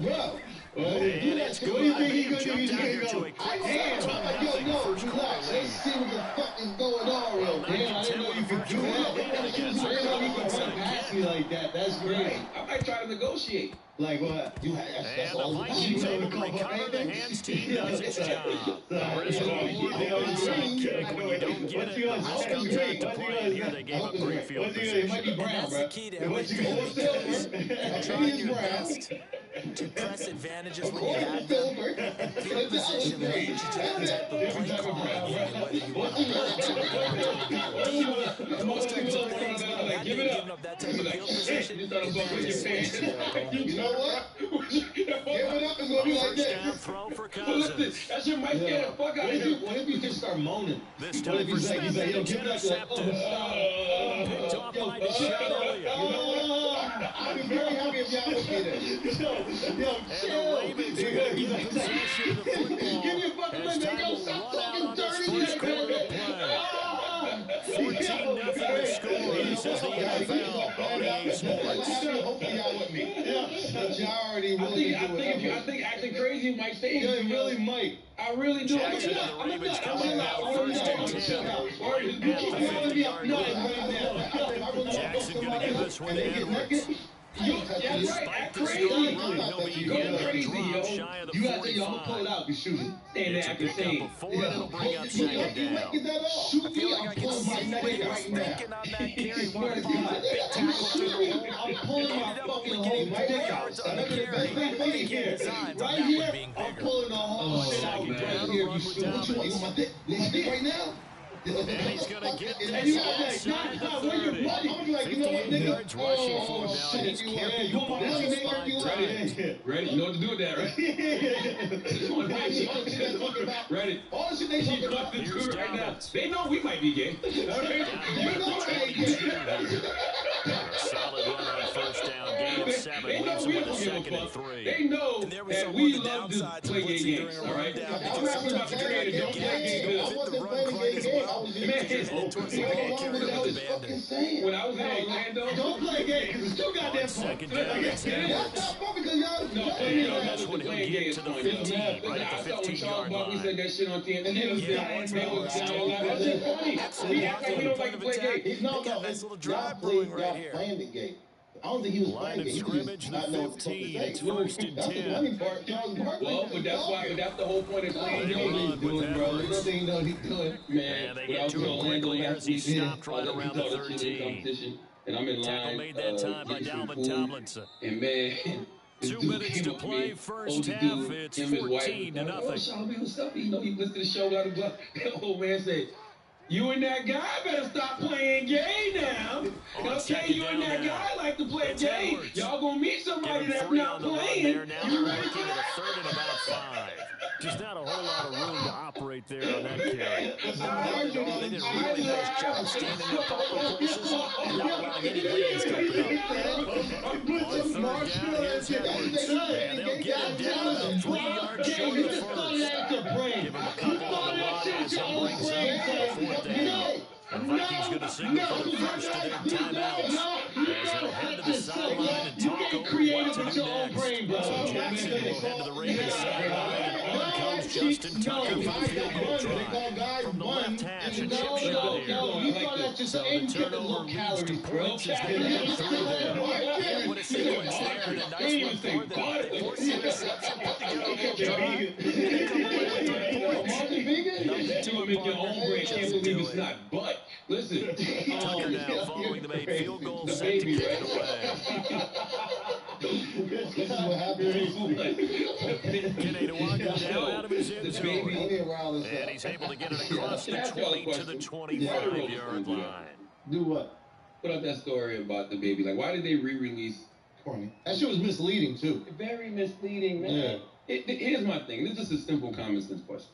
Bro, And it's good. I may have jumped out here to a quick Damn, 14-0 first quarter relax. lead. Let's see what the fuck is going on real quick. Damn, I didn't know you could do that. I didn't know you could run past me like that. That's great. I might try to negotiate. Like what? And the Vikings able to recover. The hands team does its job. The risk reward of the onside kick. When you don't get it, the risk comes out to play. And here they gave up great field It might be position. brown, That's bro. the key to everything. Trying your best to press advantages when you have them. Field position leads you to that type of play calling. Whether you want to blitz or whether you want to go deep, those types of things, not giving up that type of field position, advantages. You know what? Give it up is gonna be like First this. down throw for Well, listen, Cousins. that shit might scare the fuck out of you. What if you just start moaning? This What time if for he's like, Smith. yo, It's give it up, you're like, intercepted. Picked off by Deshaun Elliott. I'd be very happy if y'all would be there. Yo, chill. He's like, give me a fucking leg, man. Yo, stop talking dirty. 14-0 the score. This is the NFL on EA Sports. Hopefully y'all with me. But y'all already I think acting crazy might stay. Yeah, you really might. I really do. Jackson and the Ravens coming out first and 10. Jackson going to give this one to Edwards. That's right. Act crazy. Go crazy, yo. You got to y'all pull it out. You shoot it. Stand there acting insane. It'll bring up second down. I feel like I can see what he was thinking on that carry. One ball, big tackle through the hole. I'm pulling my fucking hole right here. Right here, I'm pulling the whole shit out. Right here, you shoot. You want my dick? You want my dick right now? And he's going to get And you got that knock where you running. I'm like, you know what, nigga? Rushing for him now. He's carrying the ball. Ready? You know what to do with that, right? Ready? All the shit they talking about. Right now. They know we might be gay. You know solid run on first down. Gain of 7. Leaves him with a 2nd and 3. They know that we love to play gay games, all right? I'm rapping about the creator. Don't play gay games. I wasn't playing gay games. I was When I was in Orlando, don't play gay because it's too goddamn fun. Second down. That's not fun because y'all. That's when he'll get to the 15. Right at the 15-yard line. We said that shit on TNT. And it was down. That's just funny. We act like we don't like to play gay. He's not nice little drive brewing right here. Playing the game. I don't think he was Line playing of the scrimmage, the 15. It's 1st and 10. Well, but that's why. But that's the whole point of playing They'll gay. run with Edwards. You know what he's doing. Man, And they get to him quickly as he stopped right around the 13. And I'm in line. Tackle made that time by Dalvin Tomlinson. And man, 2 minutes to play, first half. It's 14-0. What's up? You know, he listened to the show. Blah, blah, blah. That old man said, "You and that guy better stop playing gay now. Okay, you and that guy like to play gay. Y'all gonna meet somebody that's not playing. You ready for it? A 3rd and about 5. Just not a whole lot of room to operate there on that carry. They did a really nice job standing in proper places and not allowing any lanes to open up. On 3rd down, here's Edwards. And they'll get him down about 3 yards short of the first. Give him a couple on the run as he brings up 4th down. The Vikings going to signal for the first of their timeouts as they'll head to the sideline and talk over what to do next. So Jackson will head to the Ravens sideline, and on comes Justin Tucker for the field goal drive from the left hash, a chip shot here. So the turnover leads to points as they get through there. What a sequence there, and a nice one for them. They force the interception, put together a little drive, and they come away with 3 points. Nothing to make your own break. Can't believe it's not. But listen, Tucker now following the made field goal, set to kick it away. This is what happened. Kenny Nwangwu now out of his end zone. And he's able to get it across the 20 to the 25-yard line. Do what? Put out that story about the baby. Like, why did they re-release? Corny. That shit was misleading, too. Very misleading, man. Yeah. Here's my thing. This is a simple common sense question.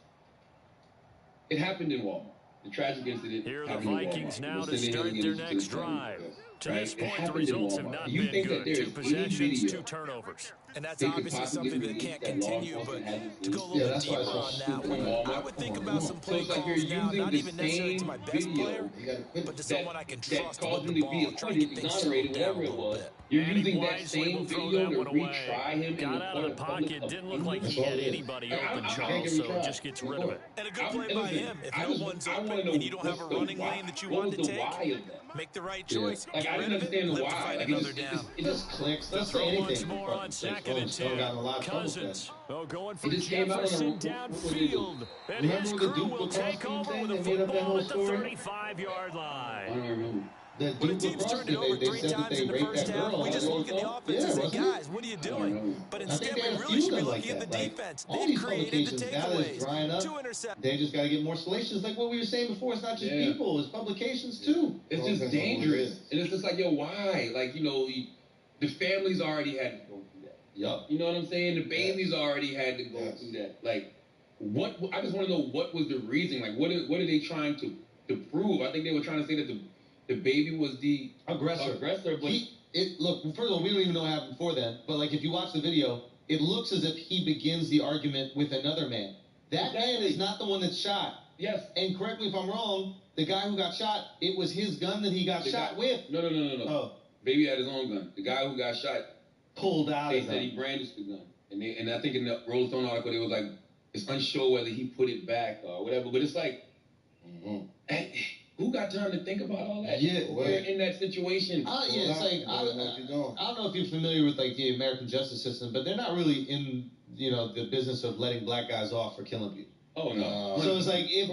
It happened in Walmart. The tragic incident. Here are the Vikings now to start their next drive. To this point, the results have not been good. 2 possessions, 2 turnovers. And that's obviously something that can't continue, but to go a little bit deeper on that one, I would think about some play calls now, not even necessarily to my best player, but to someone I can trust with the ball, try to get things slowed down a little bit. You're using that same video to retry him. Got out of the pocket, didn't look like he had anybody open, Charles, so just gets rid of it. And a good play by him. If no one's open and you don't have a running lane that you want to take, make the right choice, get rid of it, live to fight another down. It just clicks. The throw once more on 2nd and 10. Cousins, going for Jefferson downfield. And his crew will take over with a football at the 35-yard line. I don't remember. When the team's turned it over 3 times in the first half, we just look at the offense and say, guys, what are you doing? But instead, we really should be looking at the defense. They've created the takeaways. 2 interceptions. They just got to get more salacious. Like what we were saying before, it's not just people, it's publications too. It's just dangerous. And it's just like, yo, why? Like, you know, the families already had to go through that. Yup. You know what I'm saying? The babies already had to go through that. Like, what? I just want to know what was the reason. Like, what are they trying to prove? I think they were trying to say that the the baby was the aggressor. But look, first of all, we don't even know what happened before then. But like, if you watch the video, it looks as if he begins the argument with another man. That man is not the one that shot. Yes. And correct me if I'm wrong. The guy who got shot, it was his gun that he got shot with. No. Oh. Baby had his own gun. The guy who got shot pulled out. They said he brandished the gun, and I think in the Rolling Stone article it was like it's unsure whether he put it back or whatever. But it's like, who got time to think about all that? Yeah, we're in that situation. It's like I don't know if you're familiar with like the American justice system, but they're not really in the business of letting black guys off for killing people. Oh no! So it's like if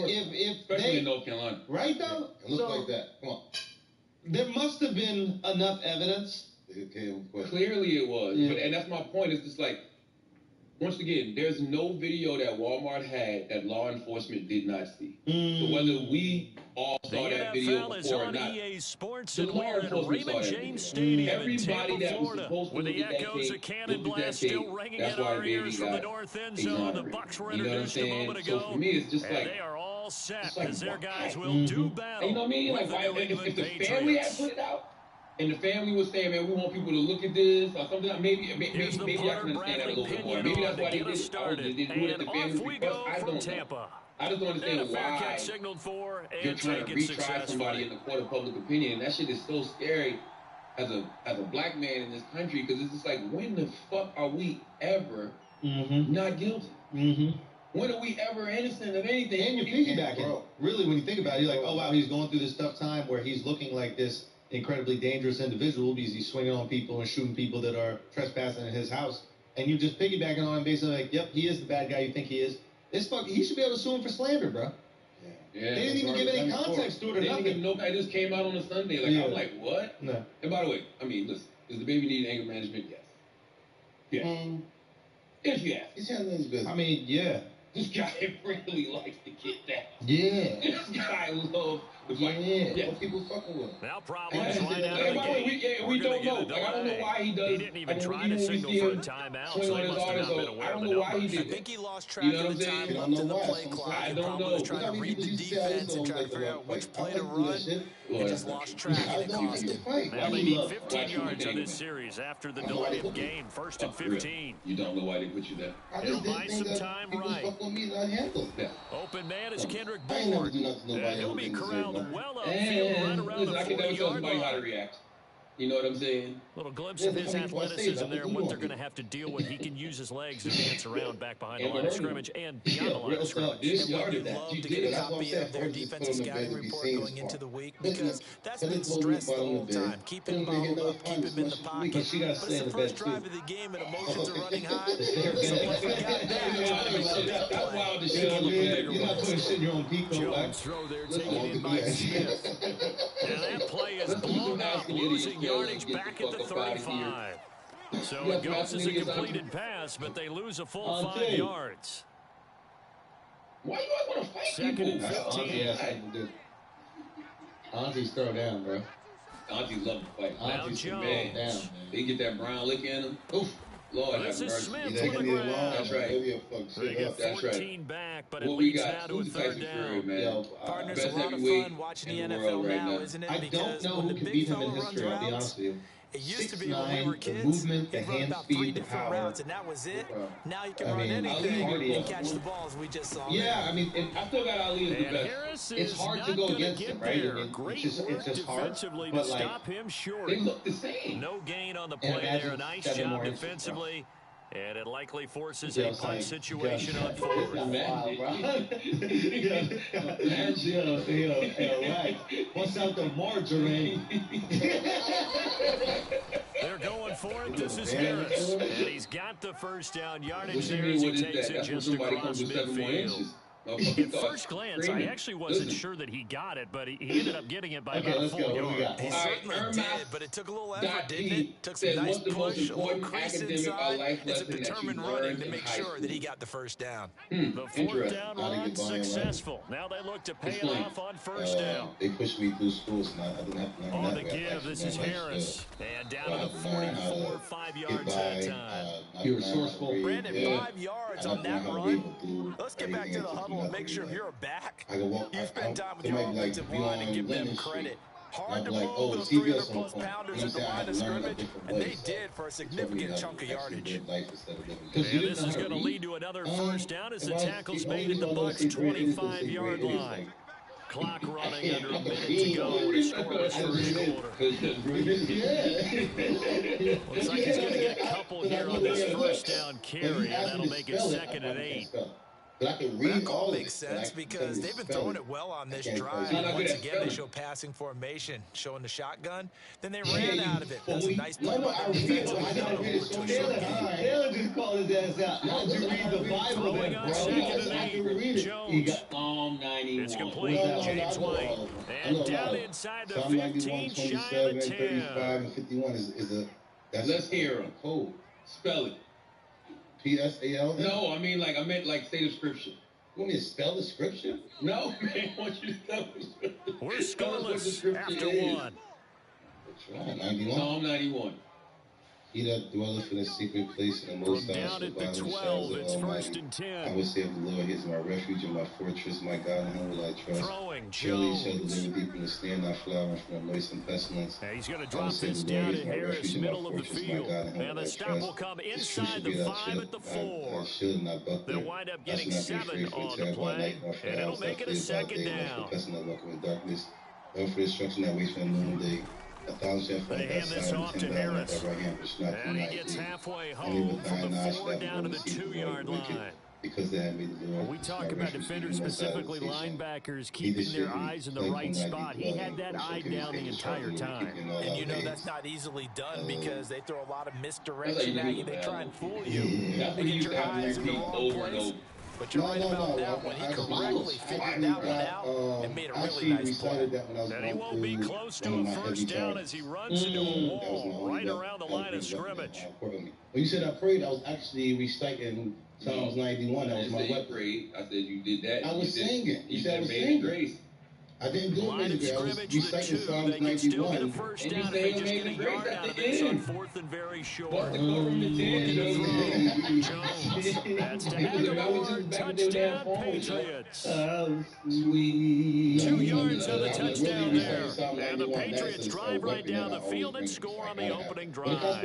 especially in North Carolina, right though, it looks like that. Come on. There must have been enough evidence. Clearly it was, and that's my point. It's just like, once again, there's no video that Walmart had that law enforcement did not see. So whether we all saw that video before or not, EA Sports the law enforcement saw that James Stadium Everybody in Tampa, that was supposed to with look the at that echoes tape, of cannon blast still ringing in why our ears from the got north end zone. The Bucs were introduced a moment ago. So for me, it's just and like they are all set because their guys will do battle. You know what I mean? Like, why, if the family had put it out, and the family was saying, man, we want people to look at this or something. Maybe I can understand that a little bit more. Maybe that's why they did it. They didn't do it at the family's request. I don't know. I just don't understand why you're trying to retry somebody in the court of public opinion. And that shit is so scary as a black man in this country, because it's just like, when the fuck are we ever not guilty? When are we ever innocent of anything? And you're piggybacking. Really, when you think about it, you're like, oh, wow, he's going through this tough time where he's looking like this incredibly dangerous individual because he's swinging on people and shooting people that are trespassing in his house. And you're just piggybacking on him basically like, yep, he is the bad guy you think he is. He should be able to sue him for slander, bro. Yeah, they didn't even give any context to it or nothing. Nobody just came out on a Sunday. Like, I'm like, what? No. And by the way, I mean, listen, does the baby need anger management? Yes. Yes. If you ask. He's handling his business. I mean, yeah. This guy really likes to get that. Yeah. This guy loves the fight. Yeah. What people fucking with. Now problems right out of the gate. We don't know. Like, I don't know why he does. He didn't even try to signal for a timeout, so he must have not been aware of the numbers. I think he lost track of the time left in the play clock. I He don't probably know. was trying to read the defense and trying to figure out which play to run. He just lost track and it cost him. Now they need 15 yards on this series after the delay of game. 1st and 15. You don't know why they put you there. He'll buy some time right. Open man is Kendrick Bourne. He'll be corralled well upfield right around the 40-yard line. How to react. You know what I'm saying? Little glimpse of his athleticism there and what they're going to have to deal with. He can use his legs to dance around back behind the line of scrimmage and beyond the line of scrimmage. And we'd love to get a copy of their defensive scouting report going into the week, because that's been stressed the whole time. Keep him bottled up, keep him in the pocket. But it's the first drive of the game and emotions are running high. So once we got that, that's wild to shit. You're not putting shit in your own peak. Jones throw there taken in by Smith. And that play is blown up, losing yardage back at the 35. So it goes as a completed pass, but they lose a full 5 yards. Why do you always want to fight people? 2nd and 15. Auntie's throw down, bro. Aunties love to fight. Auntie's down. They get that brown lick in them. Oof. Lord have mercy. Smith on the ground. That's right. They get 14 back, but it what we leads got? now to a Who's 3rd down. man? Partners, a lot of fun watching the NFL now, isn't it? I don't know who can beat him in history, I'll be honest with you. It used to be when we were kids, movement, the he'd run hand about 3 speed, the different power. routes, and that was it. Now you can run anything and catch the balls we just saw. Yeah, I mean, I still got Ali as the best. It's hard to go against him, right? I mean, it's just hard. Defensively But to like, stop him short. They look the same. No gain on the play there. A nice job defensively. And it likely forces a punt situation on forward. What's out the margarine? They're going for it. This is Harris. And he's got the first down yardage there as he takes it just across midfield. At first glance, I actually wasn't sure that he got it, but he ended up getting it by about 4 yards. He certainly did, but it took a little effort, didn't it? Took some nice push, a little crease inside, and some determined running to make sure that he got the first down. The 4th down run successful. Now they look to pay it off on 1st down. They pushed me through school, so I didn't have to learn On that. the give, this is Harris. And down to the 44, 5 yards that time. You were resourceful. Brandon, 5 yards on that run. Let's get back to the huddle and make sure if you're a back, you spend time with your offensive line and give them credit. Hard to like, move oh, those CBS 300-plus pounders at the line of scrimmage, and they did for a significant chunk of yardage. And this is going to lead to another first down as the tackle's made at the Bucs' 25-yard line. Clock running under a minute to go in a scoreless first quarter. Looks like he's going to get a couple here on this first down carry, and that'll make it 2nd and 8. But I can read that all call makes sense because they've been throwing it well on this drive. Once again, they show passing formation, showing the shotgun. Then they ran out of it. That's a nice play by the defensive. Taylor just called his ass out. How did you read the Bible then, bro? I can read it. Jones. Psalm 91. It's complete. James White. And down inside the 15, shy of the 10. 35 and 51 is a... Let's hear him. Code. Spell it. P-S-A-L? No, I meant like say the scripture. You want me to spell the scripture? No, man, I want you to spell the scripture. We're scoreless after one. That's right, 91. Psalm 91. He that dwelleth in a secret place in the Most High down at the 12, it's 1st and 10. I will say of the Lord, he is my refuge and my fortress, my God, in whom will I trust. Throwing, Surely he shall Jones. deliver thee from the snare, not flower, and from the noisome pestilence. Now he's going to drop this down in Harris, middle of the field. And the stop will come inside the 5 at the 4. They'll wind up getting 7 on the play, and it'll make it a 2nd down. For destruction that waits for the noonday. They hand this off to Harris. And he gets halfway home from the 4 down to the 2-yard line. Because they had made the When we talk about defenders, specifically linebackers, keeping their eyes in the right spot, he had that eye down the entire time. And you know that's not easily done because they throw a lot of misdirection at you. They try and fool you. They get your eyes in the wrong place. But you're right about that one. He correctly figured that one out and made a really nice play. And he won't be close to a first down as he runs into a wall right around the line of scrimmage. When you said I prayed, I was actually reciting Psalms 91. That was my weapon. I said you did that. I was singing. You said Amazing Grace. I didn't do Amazing Grace. I was reciting Psalms 91. They can still get a first down if they just get a yard out of this on 4th and very short. Jones, that's to Hagler, touchdown Patriots. 2 yards on the touchdown there. And the Patriots drive right down the field and score on the opening drive.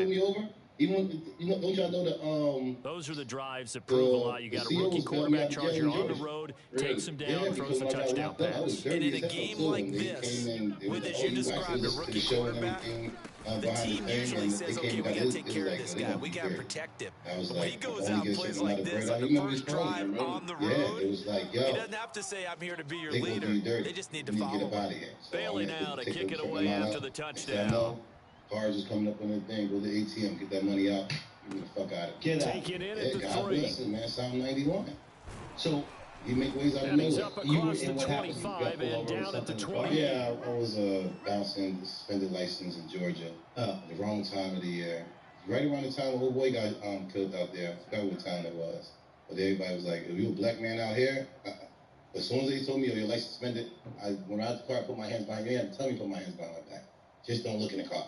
Even don't y'all know that those are the drives that prove a lot. You got a rookie quarterback charger on the road, takes him down, throws a touchdown pass. And in a game like this, with, as you described, a rookie quarterback, the team usually says, okay, we got to take care of this guy. We got to protect him. But when he goes out and plays like this on the first drive on the road, he doesn't have to say, I'm here to be your leader. They just need to follow him. Bailey now to kick it away after the touchdown. Cars is coming up on the thing. Go to the ATM, get that money out. Get the fuck out of it. Get out. Take it in at the God 3. bless it, man. Psalm 91. So you make ways out of and he's nowhere. up across the 25 and down at the 20. Yeah, I was bouncing the suspended license in Georgia at the wrong time of the year. Right around the time the old boy got killed out there. I forgot what time it was. But everybody was like, if you a black man out here, as soon as they told me, your license suspended, when I was at the car, I put my hands behind me. Tell me to put my hands behind my back. Just don't look in the car.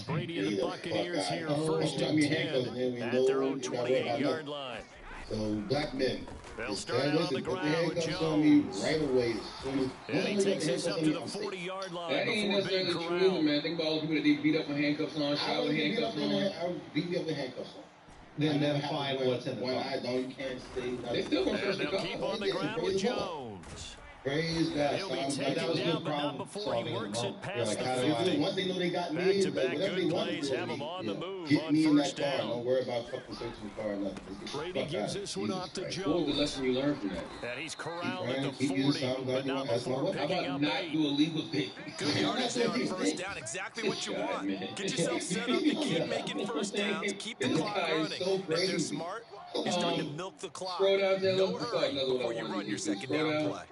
Brady and the Buccaneers here, 1st and 10 at their own 28-yard line. So black men, they'll start out on the ground with Jones. Right away. And he takes us up to the 40-yard line that ain't before being necessarily true, corralled. man. Think about all the people that they beat up with handcuffs on, shot with handcuffs on. I would beat me up with handcuffs on. Then find what's in the car. When I don't, you can't stay. They still gonna And search the they'll car. keep on the ground with Jones. Praise God. He'll be taken down, but not before he works it past the 50. Once they know they got me, Back-to-back good plays have him on the move get on me in first that car. down. Don't worry about fucking searching the car or nothing. Brady gives this one off to What was the Jones. lesson you learned from that? And he's corralled at the Keep 40, using but not before How picking about up not 8. do illegal things? Good yardage there on first down. Exactly what you want. Get yourself set up to keep making first downs. Keep the clock running. If they're smart, you're starting to milk the clock. No hurry before you run your second down play.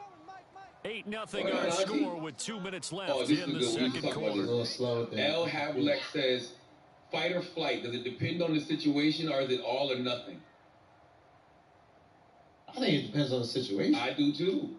8-0 our score with 2 minutes left in the second quarter. L. Havleck says, fight or flight, does it depend on the situation or is it all or nothing? I think it depends on the situation. I do too.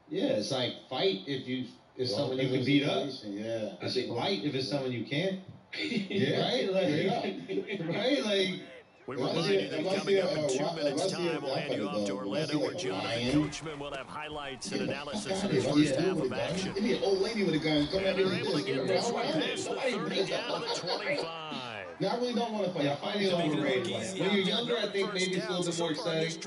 Yeah, it's like fight if someone you can beat up. Yeah. It's flight if it's someone you can't. Yeah. Right? Like, right? Like, We remind you that coming up in 2 minutes' time, we'll hand you off to Orlando, where Jonathan Coachman will have highlights and analysis of the first half of action. Give me an old lady with a gun. Come And they're able to get this one past the 30 down to the 25. Now, I really don't want to fight. Yeah, fighting overrated. When you're younger, I think maybe it's a little bit more exciting.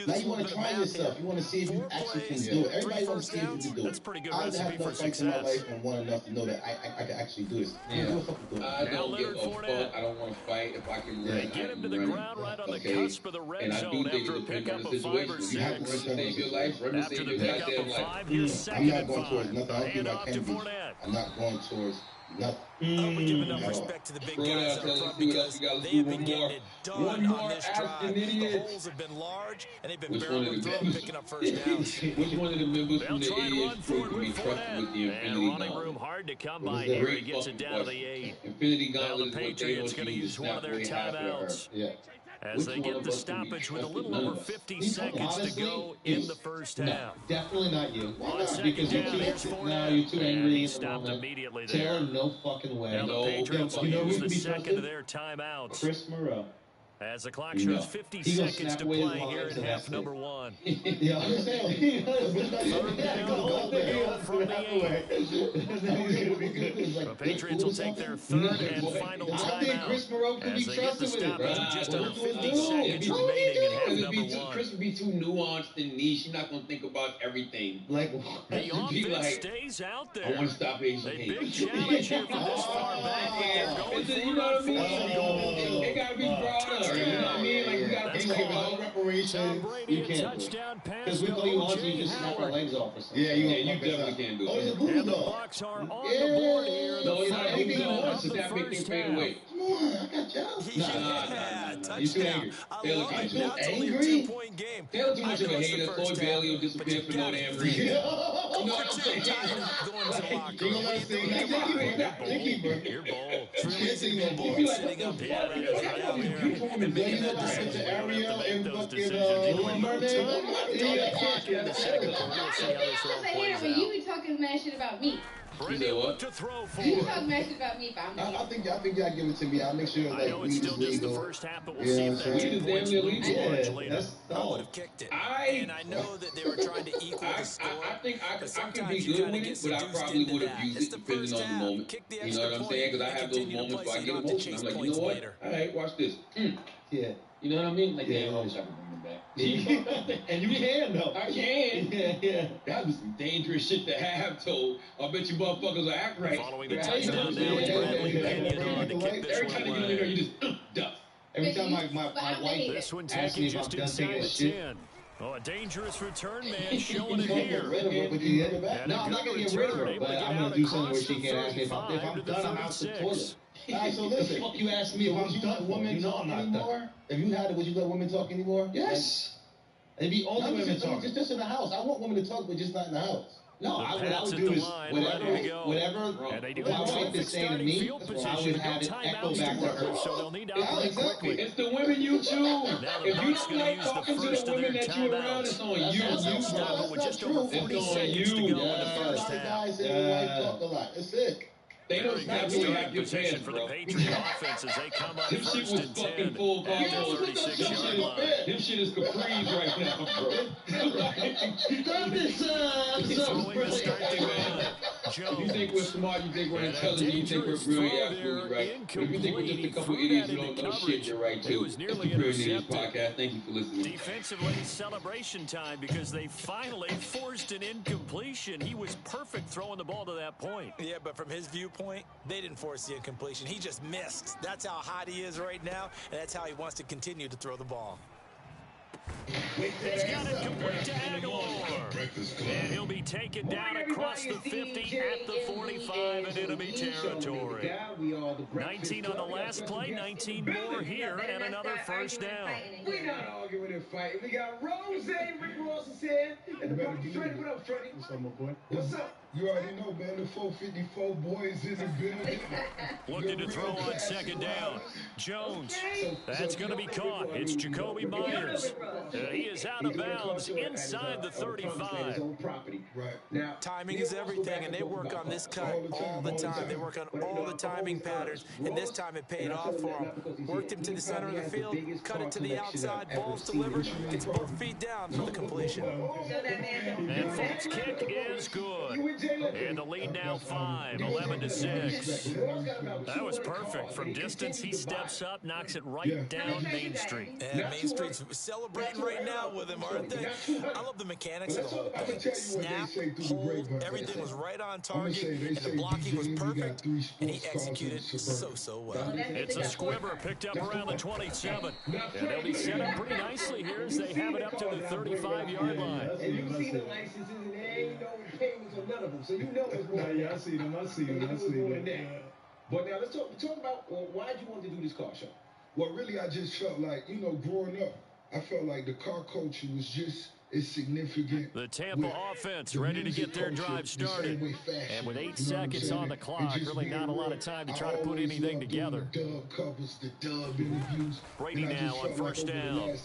Now you want to try yourself. You want to see if you actually can do it. Everybody wants to see if you can do it. That's a pretty good I've recipe had for enough fights in my success. life and won enough to know that I can actually do this. Yeah. Do a fucking do it. I don't give a fuck. I don't want to fight. If I can run, They get him to the ground right on the cusp of the red zone after a pickup of 5 or 6. You have to run to save your life. Run to After save the your pickup goddamn of life. 5, here's I'm second not and going towards 5. nothing. I don't think Hand I off can to be. Fournette. I'm not going towards nothing. We give enough respect to the big guys up front because they have been getting it done on this drive. The holes have been large, and they've been barreling through them, picking up first downs. Which one of the members from They'll the try and run 88 for it crew can be with trusted with the Fournette. And Infinity running room Gauntlet? hard to come by here. He gets it down to the 8. Infinity Now Gauntlet the is what they Patriots don't going to use one of their way half of the timeouts. earth. Yeah. As they get the stoppage with a little over 50 seconds to go in the first half. Definitely not you. On second Because down, here's you're Fournette. too And angry he in the stopped moment. immediately there. Taylor, no fucking way. Now the Patriots will You know who use can the be second trusted? of their timeouts. Chris Moreau. As the clock shows 50 He gonna seconds snap to away his play here lines in and half that's number it. 1. Yeah, I'm saying. Third down, all to go from the 8. The Patriots will take their third and final I think Chris timeout Moreau can be as they get the trusted with it. stoppage with just under 50 No, seconds no, remaining in half Chris number would be 1. Chris would be too nuanced and niche. You're not gonna think about everything. Like, The Be offense like, stays out I there. want to stop Asian A hate. big challenge here from this far back, but they're going for You it know on what I mean? fourth and goal. It gotta be broader. You know what I mean? Like you gotta That's think called about Tom reparation. Brady, You a can't. touchdown pass Because we to call you on, so O.J. you just snap our Howard. legs off or something. Yeah, you definitely can't do Oh, he's a it. Google And the dog. Bucs are on the board here. No, The it's not final anything minute on. of So the that big thing first fade half. away. Come on, I got y'all. Yeah, You too touchdown. angry. I Taylor, love you it. too Now it's only a angry? 2-point game. Taylor too much I of a know it's the hater. first Floyd Bailey will half, but disappear you for no gotta damn feel reason. it. No, You're I'm too saying. tired of going to the locker You room. gonna What are you say doing? that? Come on. You're bold. Raising the ball, You like, sitting what up the here, fuck? right out there, and Then making you go that back decision. to Ariel and Those fucking decisions. Little Mermaid. In the second quarter, we'll see how this I all was a plays hater, but you out. be talking mad shit about me. Brady looked to throw for You it. talk mad shit about me if I'm I think y'all give it to me. I'll make sure I like know weed it's is still just the legal. first half, but we'll Yeah, see I'm if that saying. 2 Weed is points damn moves illegal. large Yeah, later. that's I would all. have kicked it. I- And I know that they were trying to equal the score. I think I but could sometimes be you good gotta with get it, but I seduced probably into would that. abuse It's it the depending first on the half. moment. Kick the You know extra what I'm point saying? Because I and have those continue to moments play where I so get you don't have to emotional. chase I'm like, you points know what? later. All right, watch this. Yeah. You know what I mean? Like, Yeah. damn, I wish I could bring them back. And you can, though. I can. Yeah. That was some dangerous shit to have told. I bet you motherfuckers will act right. Following the Right? touchdown now, it's Bradley Pinion on to kick this Every one time you get in there, away. you just duck. Every time my wife This one asks me taken if I'm just done taking inside a the shit. 10. Oh, a dangerous return man showing it Get here. rid of it, but you get it back. And No, a I'm not good going to get rid of her, return, but able to I'm get going out to do something where across she the can't ask me if 35 I'm to the done, I'm out the 36. toilet. All right, so listen. Fuck you ask me if Would I'm you done let for. women You know talk I'm not done. anymore? If you had it, would you let women talk anymore? Yes. It'd be all the women talking. Just in the house. I want women to talk, but just not in the house. No, The what I Pats would at do the is line, whatever ready to go. And they do my have wife terrific is saying to starting me, field I position. would have No it echo timeouts back to to work, her. so they'll need to Yeah, operate exactly. quickly. It's the women you choose. Now the If you Bucs don't gonna like use the talking to first the of women their that you're around, timeouts. it's on That's you. not As they'll true. stop it That's with not just true. over It's 40 on seconds you. to go in the Yeah, a first lot of half. guys say your wife talk a lot. That's it. They don't Very snap good you starting half your position pants, for the bro. Patriot offense as they come up Them shit first was and fucking 10 full at the control. 36-yard line. Them shit is Capri's right now, bro. Stop this, Throwing the starting man. If you think we're Jones. smart, you think we're And a intelligent, you think we're dangerous brilliant, throw absolutely there, right. But if you think we're just a couple incomplete. idiots He who threw don't know that shit, into you're right coverage. He too. was It's nearly the Pure Idiots intercepted. podcast. Thank you for listening. Defensively, celebration time because they finally forced an incompletion. He was perfect throwing the ball to that point. Yeah, but from his viewpoint, they didn't force the incompletion. He just missed. That's how hot he is right now, and that's how he wants to continue to throw the ball. He's got it complete to Aguilar. And he'll be taken down across the 50 at the 45 in enemy territory. 19 on the last play, 19 more here, and another first down. We're not arguing and fighting. We got Rose, Rick Ross is here, and the Bucs trainer. What up, Freddie? What's up, my boy? What's up? You already know, man, the 454 boys in the building. Looking to throw on second down. Jones. That's going to be caught. It's Jacoby Myers. He is out of bounds inside the 35. Right. Timing is everything, and they work on this cut all the time. They work on all the timing patterns, and this time it paid off for him. Worked him to the center of the field, cut it to the outside, ball's delivered, gets both feet down for the completion. And Fult's kick is good. And the lead now 5, 11-6. That was perfect. From distance, he steps up, knocks it right down Main Street. And Main Street's celebrating right now with him, aren't they? I love the mechanics of the whole thing. Snap, hold, everything was right on target, and the blocking was perfect, and he executed so well. It's a squibber picked up around the 27. And they'll be set up pretty nicely here as they have it up to the 35-yard line. And you see the licenses, and there ain't no payments on none of them, so you know it's going. Yeah, I see them. But now let's talk about why did you want to do this car show? Well, really, I just felt like, growing up, I felt like the car culture was just as significant. The Tampa offense ready to get their drive started. And with 8 seconds on the clock, really not a lot of time to try to put anything together. Brady now on first down.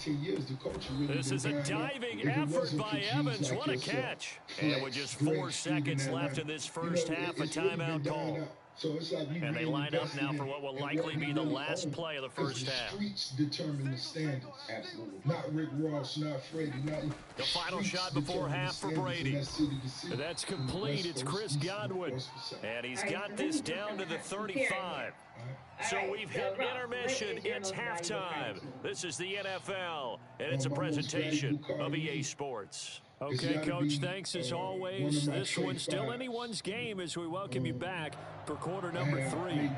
This is a diving effort by Evans. What a catch. And with just 4 seconds left in this first half, a timeout call. So it's like and they line up now for what will likely be the last play of the first half. The streets determine the standards. Absolutely. Not Rick Ross, not Freddie. The final shot before half for Brady. That's complete. It's Chris Godwin. And he's got this down to the 35. So we've hit intermission. It's halftime. This is the NFL, and it's a presentation of EA Sports. Okay, Coach, thanks as always. This one's still anyone's game as we welcome you back for quarter number 3.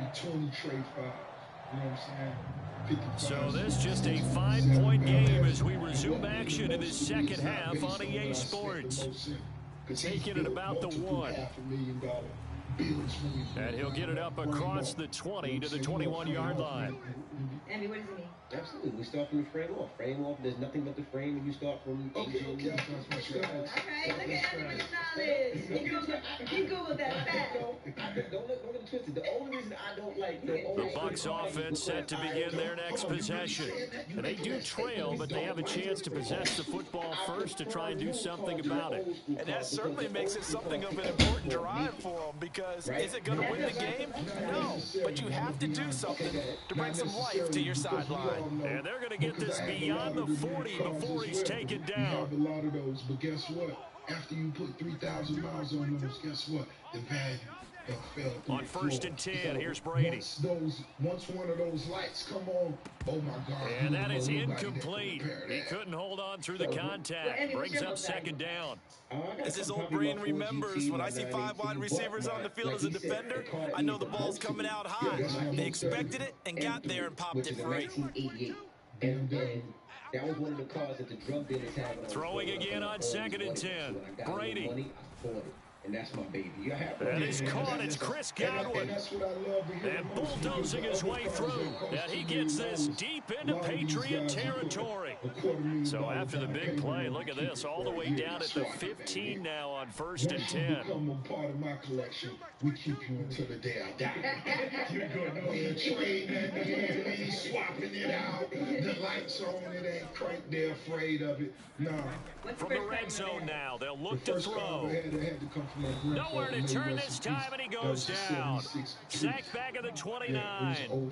So this just a 5-point game as we resume action in this second half on EA Sports. Taking it about the 1. And he'll get it up across the 20 to the 21-yard line. Andy, what does it mean? Absolutely. We start from the frame off. Frame off, there's nothing but the frame, and you start from... Okay. All right, look at everybody's knowledge. He Googled that fact. Don't get it twisted. The only reason I don't like... The Bucs offense set to begin their next possession. And they do trail, but they have a chance to possess the football first to try and do something about it. And that certainly makes it something of an important drive for them, because is it going to win the game? No, but you have to do something to bring some life to your sideline. And they're going to get this beyond the 40 before he's taken down. A lot of those, but guess what? After you put 3,000 miles on those, guess what? The value fell through. On first and 10, here's Brady. Once one of those lights come on, oh my God. And that is incomplete. He couldn't hold on through the contact. Brings up second down. As his old brain remembers, when I see 5 wide receivers on the field as a defender, I know the ball's coming out high. They expected it and got there and popped it free. And that was one of the cars that the drug dealers have. Throwing again on second and 10. Brady. And that's my baby. And he's caught. It's Chris Godwin. And bulldozing his way through. And he gets this deep into Patriot territory. So after the big play, look at this. All the way down at the 15 now on first and 10. Become a part of my collection. We keep you until the day I die. You're going to trade that we swapping it out. The lights on, it ain't crank. They're afraid of it. Nah. From the red zone now, they'll look to throw. Nowhere to turn this time, and he goes down. Sacked back at the 29.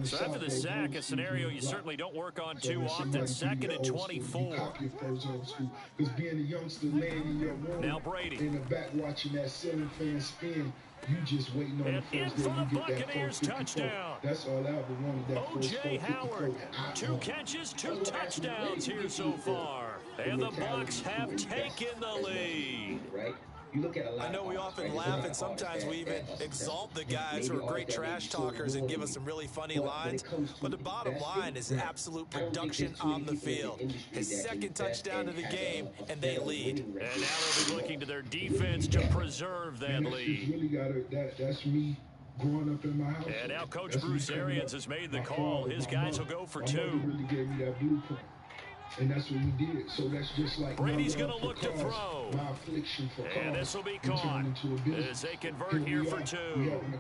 So after the sack, a scenario you certainly don't work on too often. Second and 24. Now Brady. In the back watching that ceiling fan spin. You just waiting on and the first in for the Buccaneers touchdown. That's all I ever wanted. That O.J. Howard, 2 catches, 2 touchdowns here so far. And the Bucs have taken the lead. Right? You look at a lot. I know we often laugh, and sometimes we even exalt the guys who are great trash talkers and give us some really funny lines. But the bottom line is absolute production on the field. His second touchdown of the game, and they lead. And now they'll be looking to their defense to preserve that lead. That's me growing up in my house. And now Coach Bruce Arians has made the call. His guys will go for 2. And that's what we did. So that's just like Brady's going to look to throw. My affliction for and this will be caught as they convert here for 2.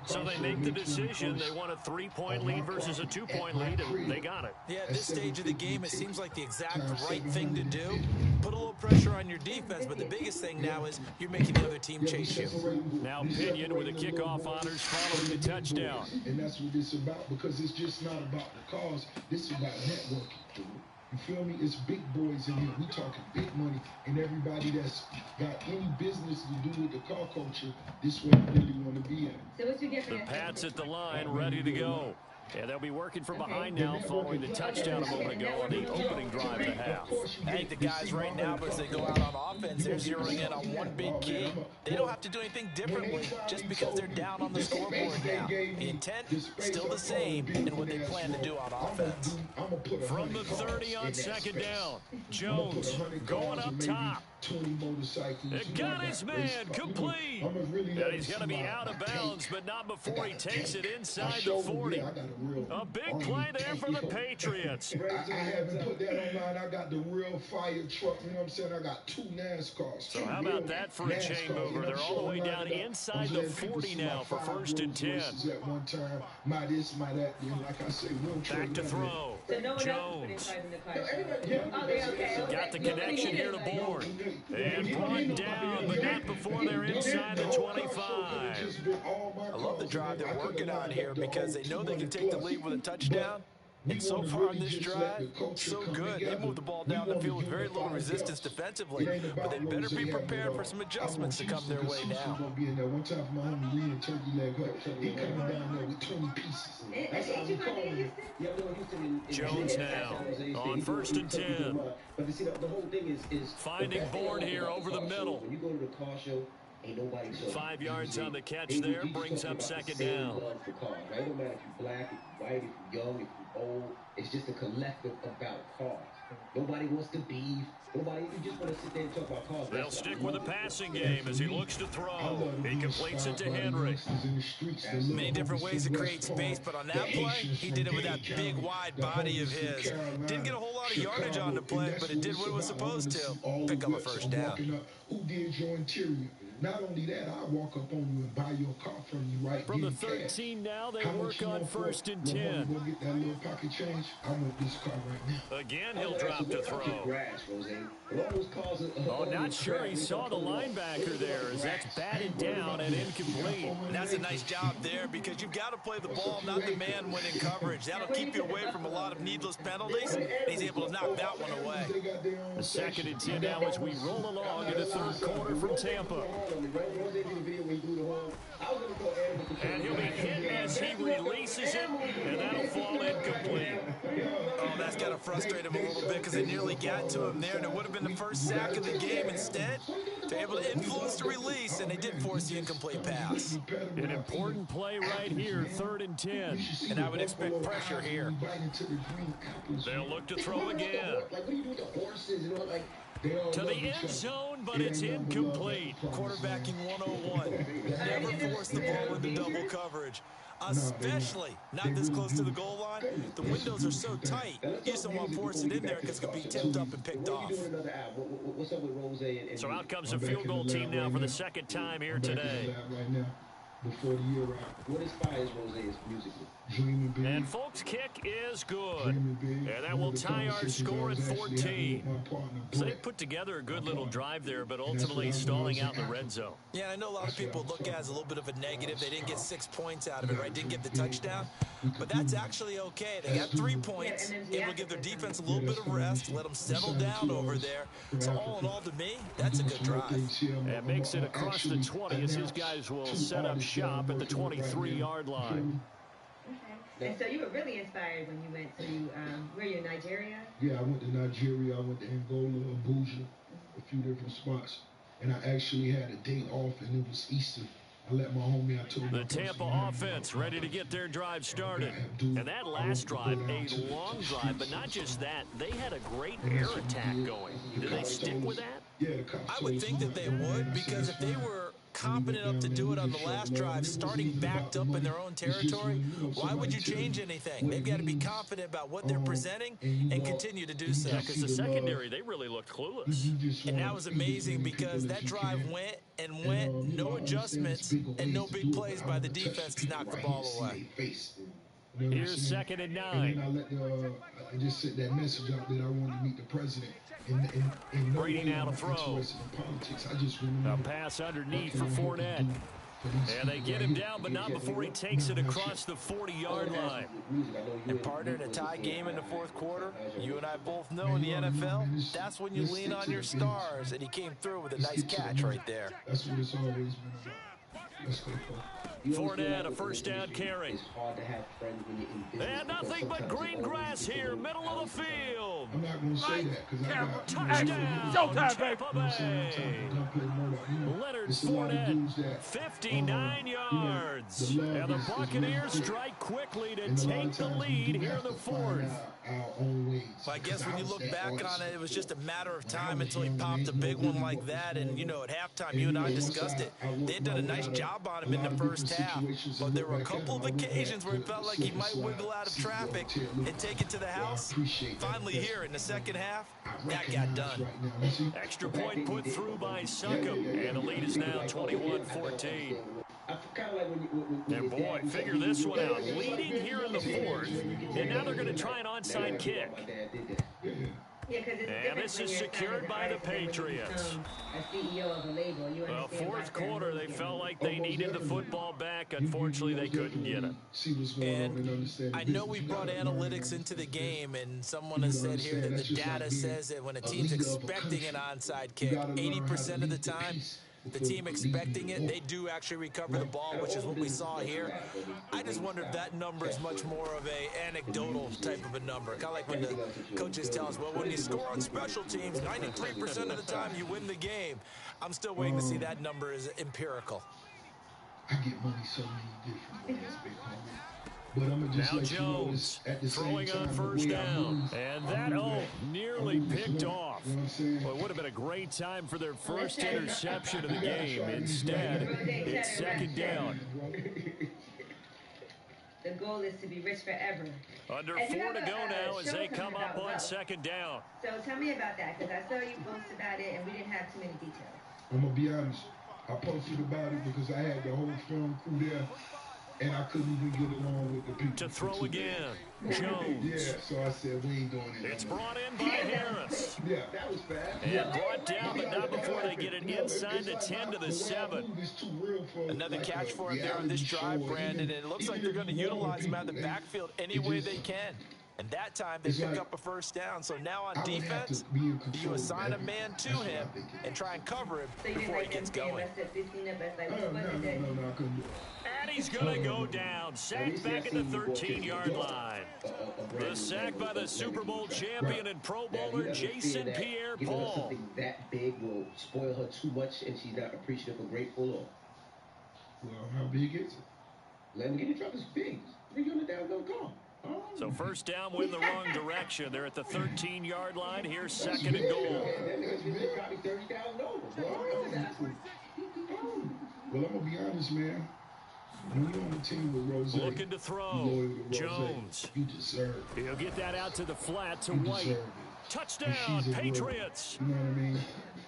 So they make the decision. They want a 3-point lead versus a 2-point lead, and they got it. Yeah, at this stage of the game, it seems like the exact right thing to do. Put a little pressure on your defense, but the biggest thing now is you're making the other team chase you. Now Pinion with the kickoff honors following the touchdown. And that's what it's about, because it's just not about the cause. This is about networking. You feel me? It's big boys in here. We talking big money, and everybody that's got any business to do with the car culture, this way you really want to be at. So what you get for the Pats at the line, ready to go. And they'll be working from behind now following the touchdown a moment ago on the opening drive of the half. I think the guys right now, as they go out on offense, they're zeroing in on one big key. They don't have to do anything differently just because they're down on the scoreboard now. The intent, still the same in what they plan to do on offense. From the 30 on second down, Jones going up top. It got his man complete. And he's going to be out of bounds, but not before he takes it inside the 40. A big play there for the Patriots. I haven't put that online. I got the real fire truck. You know what I'm saying? I got 2 NASCARs. So how about that for a chain mover? They're all the way down inside the 40 now for 1st and 10. At one time, my this, my that. Like I say, back to throw. So no one Jones. Okay. Got the connection here to Bourne. And brought down, but not before they're inside the 25. I love the drive they're working on here because they know they can take the lead with a touchdown. And so far on this drive, so good. They moved the ball down the field with very little resistance defensively, but they better be prepared for some adjustments to come their way now. One time for my homie Lee and Turkey Leg Hut, he coming down there with 20 pieces. That's how we call him. Jones now on 1st and 10. But see, the whole thing is finding Bourne here over the middle. When you go to the car show, ain't nobody 5 yards on the catch there, brings up second down. For cars, right? No matter if you're black, if you're white, if you're young, if you're old, it's just a collective about cars. Nobody wants to beef. Nobody, you just want to sit there and talk about cars. They'll stick with the passing game as he looks to throw. He completes it to Henry. Many different ways to create space, but on that play, he did it with that big, wide body of his. Didn't get a whole lot of yardage on the play, but it did what it was supposed to. Pick up a first down. Who did your interior? Not only that, I'll walk up on you and buy your car from you right from the 13 now, they work on 1st and 10. Go get that little pocket change. I want this car right now. Again, he'll drop to throw. Oh, not sure he saw the linebacker there as that's batted down and incomplete. And that's a nice job there because you've got to play the ball, not the man when in coverage. That'll keep you away from a lot of needless penalties. And he's able to knock that one away. The 2nd and 10 now as we roll along in the 3rd quarter from Tampa. And he'll be hit as he releases it, and that'll fall incomplete. Oh, that's got to frustrate him a little bit because they nearly got to him there, and it would have been the first sack of the game. Instead, they're able to influence the release, and they did force the incomplete pass. An important play right here, 3rd and 10. And I would expect pressure here. They'll look to throw again. Like, what do you do with the horses? You know, like, to the end zone, but it's incomplete. Quarterbacking 101. Never force the ball into double coverage. Especially not this close to the goal line. The windows are so tight, you just don't want to force it in there because it could be tipped up and picked off. So out comes the field goal team now for the 2nd time here today. Before the year out. What inspires Rose's musically? Dreaming big. And Folk's kick is good. And that will tie our score at 14. So they put together a good little drive there, but ultimately stalling out in the red zone. Yeah, I know a lot of people look at it as a little bit of a negative. They didn't get 6 points out of it, right? Didn't get the touchdown. But that's actually okay. They got 3 points, able to give their defense a little bit of rest, let them settle down over there. So all in all, to me, that's a good drive. And makes it across the 20 as his guys will set up shop at the 23-yard line. Okay. And so you were really inspired when you went to, were you in Nigeria? Yeah, I went to Nigeria, I went to Angola, Abuja, a few different spots. And I actually had a day off, and it was Easter. I let my homie, I told him. The Tampa offense ready to get their drive started. And that last drive, a long drive, but not just that. They had a great air attack going. Did they stick with that? I would think that they would, because if they were confident enough to do it on the last drive, starting backed up in their own territory, why would you change anything? They've got to be confident about what they're presenting and continue to do so. Yeah, because the secondary, they really looked clueless. And that was amazing because that drive went and went, no adjustments and no big plays by the defense to knock the ball away. Here's 2nd and 9. And then I just sent that message out that I wanted to meet the president. And Brady now to throw. Politics. I just A pass underneath for Fournette. And they get him down, but not before he takes it across the 40-yard line. And partner, in a tie game in the fourth quarter, you and I both know in the NFL, that's when you lean on your stars, and he came through with a nice catch right there. That's what it's always been about. Let's go, Fournette, a first down carry. And nothing but green grass here, middle of the field. I'm not going to say that because I got touchdown, Tampa Bay. Leonard Fournette, 59 yards. And the Buccaneers strike quickly to take the lead here in the fourth. Well, I guess when you look back on it, it was just a matter of time until he popped a big one like that. And, you know, at halftime, you and I discussed it. They had done a nice job on him in the first half. But there were a couple of occasions where he felt like he might wiggle out of traffic and take it to the house. Finally here in the second half, that got done. Extra point put through by Succop. And the lead is now 21-14. And boy, figure this one out. Leading here in the fourth, and now they're going to try an onside kick. And this is secured by the Patriots. Well, fourth quarter, they felt like they needed the football back. Unfortunately, they couldn't get it. And I know we brought analytics into the game, and someone has said here that the data says that when a team's expecting an onside kick, 80% of the time, the team expecting it, they do actually recover the ball, which is what we saw here. I just wonder if that number is much more of a anecdotal type of a number. Kind of like when the coaches tell us, well, when you score on special teams, 93% of the time you win the game. I'm still waiting to see that number is empirical. I get money so many different ways, big homie. But I'm gonna just now let Jones you know at the throwing same time, on first down. And that, nearly picked off. Well, it would have been a great time for their first interception of the game. Instead, it's 2nd down. The goal is to be rich forever. Under 4 to go now as they come up on 2nd down. So tell me about that, because I saw you post about it and we didn't have too many details. I'm gonna be honest. I posted about it because I had the whole film crew there. And I couldn't even get along with the people. To throw again, Jones. Yeah, so I said, we ain't doing it. It's brought in by Harris. Yeah, that was fast. And brought down, but not before they get it inside the 10 to the 7. Another catch for him there on this drive, Brandon. And it looks like they're going to utilize him out of the backfield any way they can. And that time, they pick up a first down. So now on defense, you assign a man to him and try and cover him before he gets going. And he's going to go down. Sacked back at the 13-yard line. The sack by the Super Bowl champion and Pro Bowler Jason Pierre-Paul. That big will spoil her too much, and she's not appreciative or grateful. Well, how big is it? Let him get in trouble. It's big. 300 down, no call. So first down went the wrong direction. They're at the 13-yard line. Here's 2nd and goal. Well, I'm going to be honest, man. When you're on the team with Rose, looking to throw. Jones. You deserve it. He'll get that out to the flat to White. Touchdown, Patriots. You know what I mean?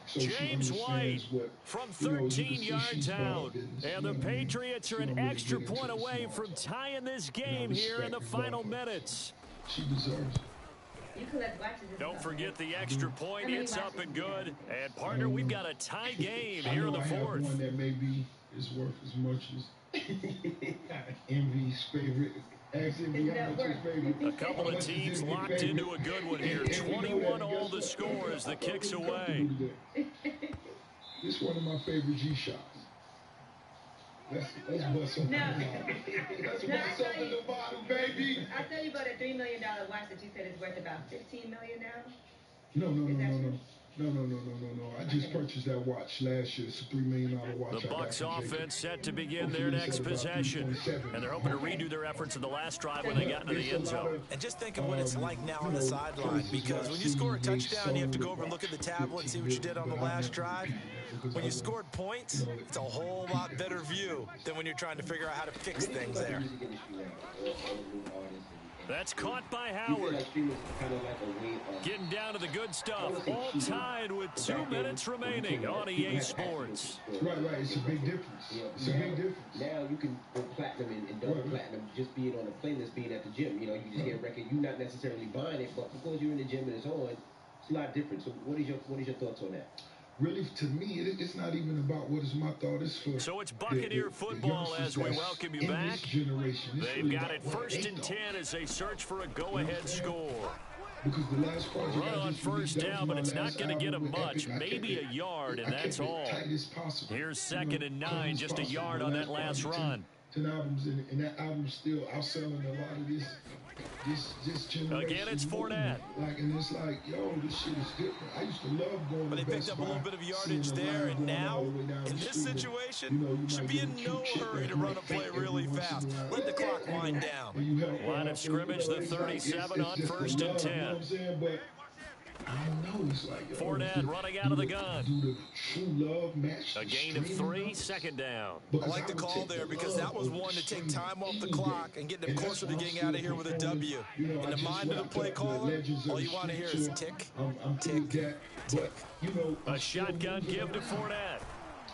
So James White from 13 yards out. And the Patriots are an extra point away from tying this game here in the final minutes. She deserves it. Don't forget the extra point. It's up and good. And, partner, we've got a tie game here in the fourth. One that maybe is worth as much as Envy's favorite. A couple of teams locked into a good one here. 21 all the score as the kick's away. This is one of my favorite G-shots. Let's bust something. Let's bust something in the bottom, baby. I'll tell you about a $3 million watch that you said is worth about $15 million now. No. No. I just purchased that watch last year. It's a $3 million watch. The Bucs offense set to begin their next possession. And they're hoping to redo their efforts in the last drive when they got into the end zone. And just think of what it's like now on the sideline, because when you score a touchdown, you have to go over and look at the tablet and see what you did on the last drive. When you scored points, it's a whole lot better view than when you're trying to figure out how to fix things there. That's caught by Howard. Getting down to the good stuff. All tied with 2 minutes remaining on EA Sports. Right. It's a big difference. It's a big difference. Now you can go platinum and double platinum just being on the playlist, being at the gym. You know, you just get a record. You're not necessarily buying it, but because you're in the gym and it's on, it's a lot different. So what is your thoughts on that? Really, to me, it's not even about what is my thought. It's for so it's Buccaneer football as we welcome you back. They've got it 1st and 10 as they search for a go-ahead score. Because the last run on first down, but it's not going to get him much. Maybe a yard, and that's all. Here's 2nd and 9, just a yard on that last run. 10 albums, and that album still outselling a lot of this generation. Again, it's Fournette. And it's like, yo, this shit is different. I used to love going but to they picked up a little bit of yardage there, and now, in this situation, should be in no hurry to run a play really fast. Let the clock wind down. Line of scrimmage, the 37 on 1st and 10. I don't know. It's like, Fournette running out of the gun. A gain of 3, 2nd down. I like the call there because that was one to take time off the clock and get them closer to getting out of here with a W. In the mind of the play caller, all you want to hear is tick, tick, tick. A shotgun give to Fournette.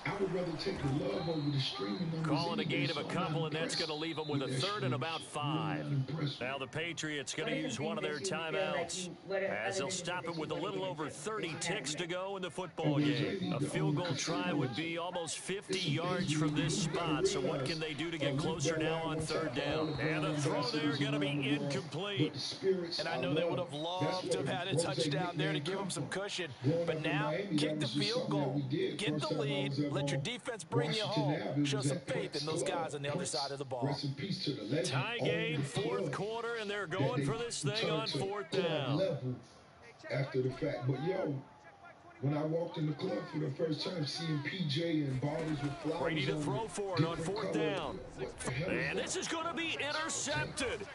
I would rather take the love over the streaming numbers. Calling a gain of a couple, and that's going to leave them with a 3rd and about 5. Now the Patriots going to use one of their timeouts as they'll stop it with a little over 30 ticks to go in the football game. A field goal try would be almost 50 yards from this spot, so what can they do to get closer now on 3rd down? And the throw there going to be incomplete. And I know they would have loved to have had a touchdown there to give them some cushion, but now kick the field goal, get the lead, let your defense bring you home. Show some faith in those guys on the other side of the ball. Tie game, 4th quarter, and they're going for this thing on 4th down. After the fact, but yo, when I walked in the club for the first time, seeing PJ and bottles with flowers. Brady to throw for it on 4th down. And this is going to be intercepted.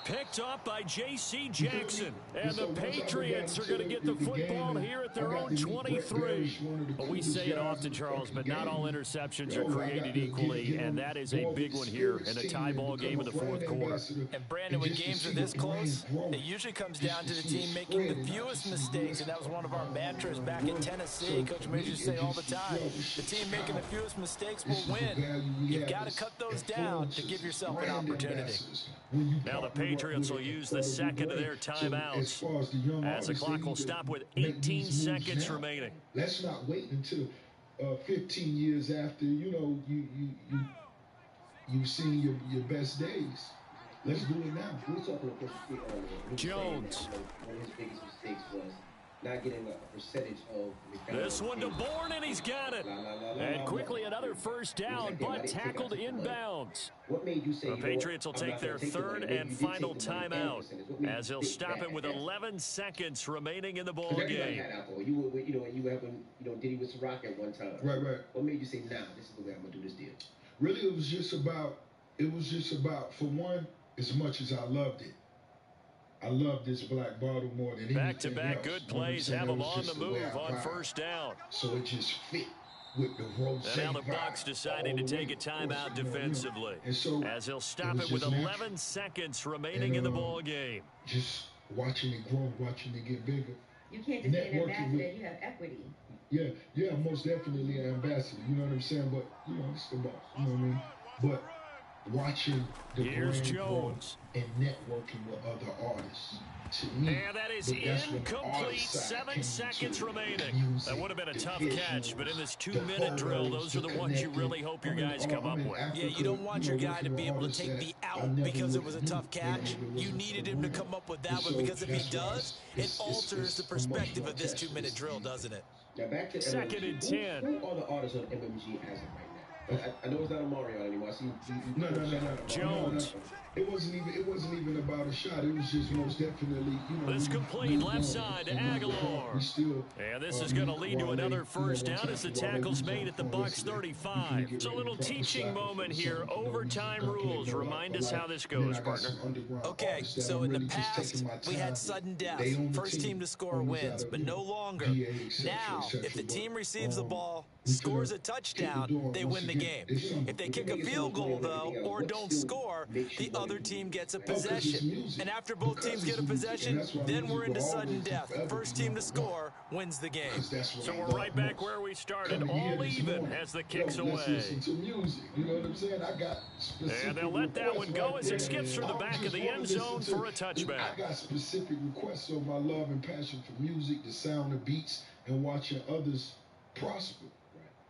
Picked up by J.C. Jackson. And the Patriots are going to get the football here at their own 23. Well, we say it often, Charles, but not all interceptions are created equally, and that is a big one here in the tie ball game of the 4th quarter. And, Brandon, when games are this close, it usually comes down to the team making the fewest mistakes, and that was one of our mantras back in Tennessee. Coach Major used to say all the time, the team making the fewest mistakes will win. You've got to cut those down to give yourself an opportunity. Now the Patriots will use the 2nd of their timeouts as the clock will stop with 18 seconds remaining. Let's not wait until 15 years after, you've seen your best days. Let's do it now. We were talking to Coach earlier. Jones. One of his biggest mistakes was not getting a percentage of this one to Bourne, and he's got it. And quickly another 1st down, but tackled inbounds. What made you say the Patriots will take their 3rd and final timeout as they'll stop it with 11 seconds remaining in the ball game. You were having, Diddy with Ciroc at one time. Right. What made you say, nah, this is the way I'm gonna do this deal? Really, it was just about, for one, as much as I loved it. I love this black bottle more than anything back-to-back else. Good plays have them on the move on 1st down. So it just fit with the rose. And now the Bucs deciding to take a timeout defensively as they'll stop it with 11 seconds remaining in the ball game. Just watching it grow, watching it get bigger. You can't just be an ambassador, you have equity. Yeah, most definitely an ambassador. You know what I'm saying? But, it's the boss. You know what I mean? But watching the here's brand Jones and networking with other artists. To me, and that is incomplete. 7 seconds remaining. That would have been a tough catch, but in this 2-minute drill, those are the ones you really hope your guys come up with. Yeah, you don't want your guy to be able to take the out because it was a tough catch. You needed him to come up with that one because if he does, it alters the perspective of this 2-minute drill, doesn't it? Now back to 2nd and 10. Who are the artists on MMG as of right now? I know it's not a Mario anymore. I see No. Jones. It wasn't even without a shot. It was just most definitely, This complete left side to Aguilar. And this is going to lead to another first down as the tackle's made at the Bucs 35. It's a little teaching moment here. Overtime rules. Remind us how this goes, partner. Okay, so in the past, we had sudden death. First team to score wins, but no longer. Now, if the team receives the ball, scores a touchdown, they win the game. If they kick a field goal, though, or don't score, the other team gets a possession. And after both teams get a possession, then we're into sudden death. First team to score wins the game. So we're right back where we started, all even as the kick's away. And they'll let that one go as it skips through the back of the end zone for a touchback. I got specific requests of my love and passion for music, the sound of beats, and watching others prosper.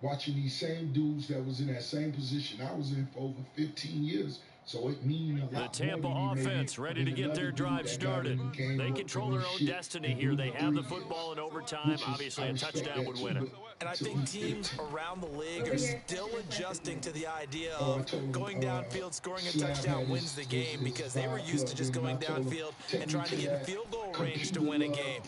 Watching these same dudes that was in that same position I was in for over 15 years. So it means a lot. The Tampa offense ready to get their drive started. They control their own destiny here. They have the football in overtime. Obviously, a touchdown would win it. And I think teams around the league are still adjusting to the idea of going downfield, scoring a touchdown wins the game, because they were used to just going downfield and trying to get in field goal range to win a game.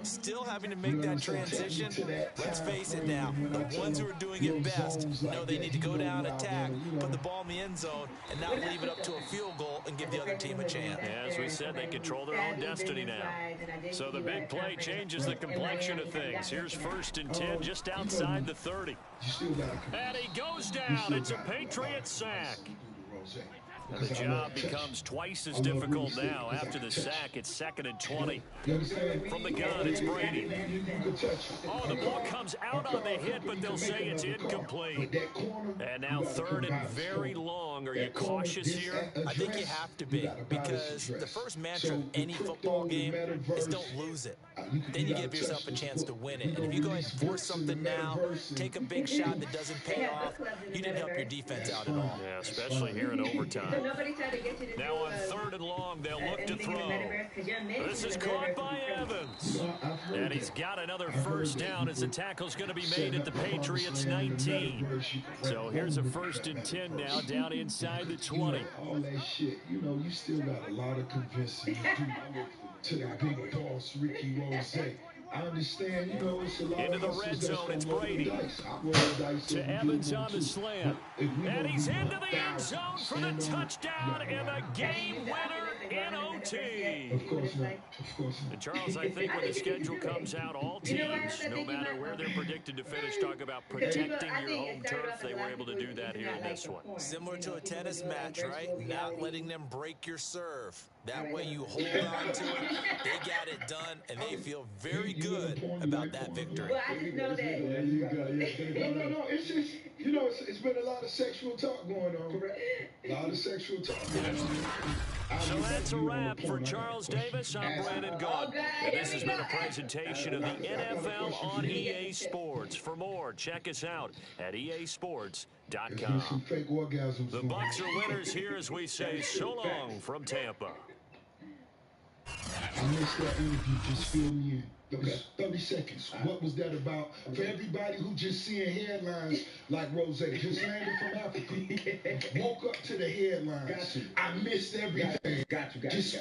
Still having to make that transition. Let's face it now, the ones who are doing it best know they need to go down, attack, put the ball in the end zone, and not leave it up to a field goal and give the other team a chance. As we said, they control their own destiny now. So the big play changes the complexion of things. Here's 1st and 10 just outside the 30. And he goes down. It's a Patriot sack. And the job becomes twice as difficult now. After the sack, it's 2nd and 20. From the gun, it's Brady. Oh, the ball comes out on the hit, but they'll say it's incomplete. And now 3rd and very long. Are you cautious here? I think you have to be, because the first mantra of any football game is don't lose it. Then you give yourself a chance to win it. And if you go ahead and force something now, take a big shot that doesn't pay off, you didn't help your defense out at all. Yeah, especially here in overtime. Now on 3rd and long, they'll look to throw. This is caught by Evans. And he's got another first down as the tackle's going to be made at the Patriots 19. So here's a 1st and 10 now down inside the 20. All that shit, you still got a lot of convincing to do to the big boss, Ricky Rose. I understand, it's a lot into the red zone, it's Brady. To Evans on the slant. And he's into the end zone for the touchdown and the game winner in OT. Of course not. And Charles, I think when the schedule comes out, all teams, no matter where they're predicted to finish, talk about protecting your home turf. They were able to do that here in this one. Similar to a tennis match, right? Not letting them break your serve. That way you hold on to it. They got it done, and they feel very good about that victory. Well, I just know that. Yeah, you got it. No, it's just, it's been a lot of sexual talk going on. A lot of sexual talk going on. So that's a wrap for Charles Davis. I'm Brandon Gaud. And this has been a presentation of the NFL on EA Sports. For more, check us out at easports.com. The Bucs are winners here as we say so long from Tampa. I missed that interview. Just fill me in. Okay. 30 seconds. What was that about? For everybody who just seeing headlines like Rose, just landed from Africa, woke up to the headlines. I missed everything. Got you.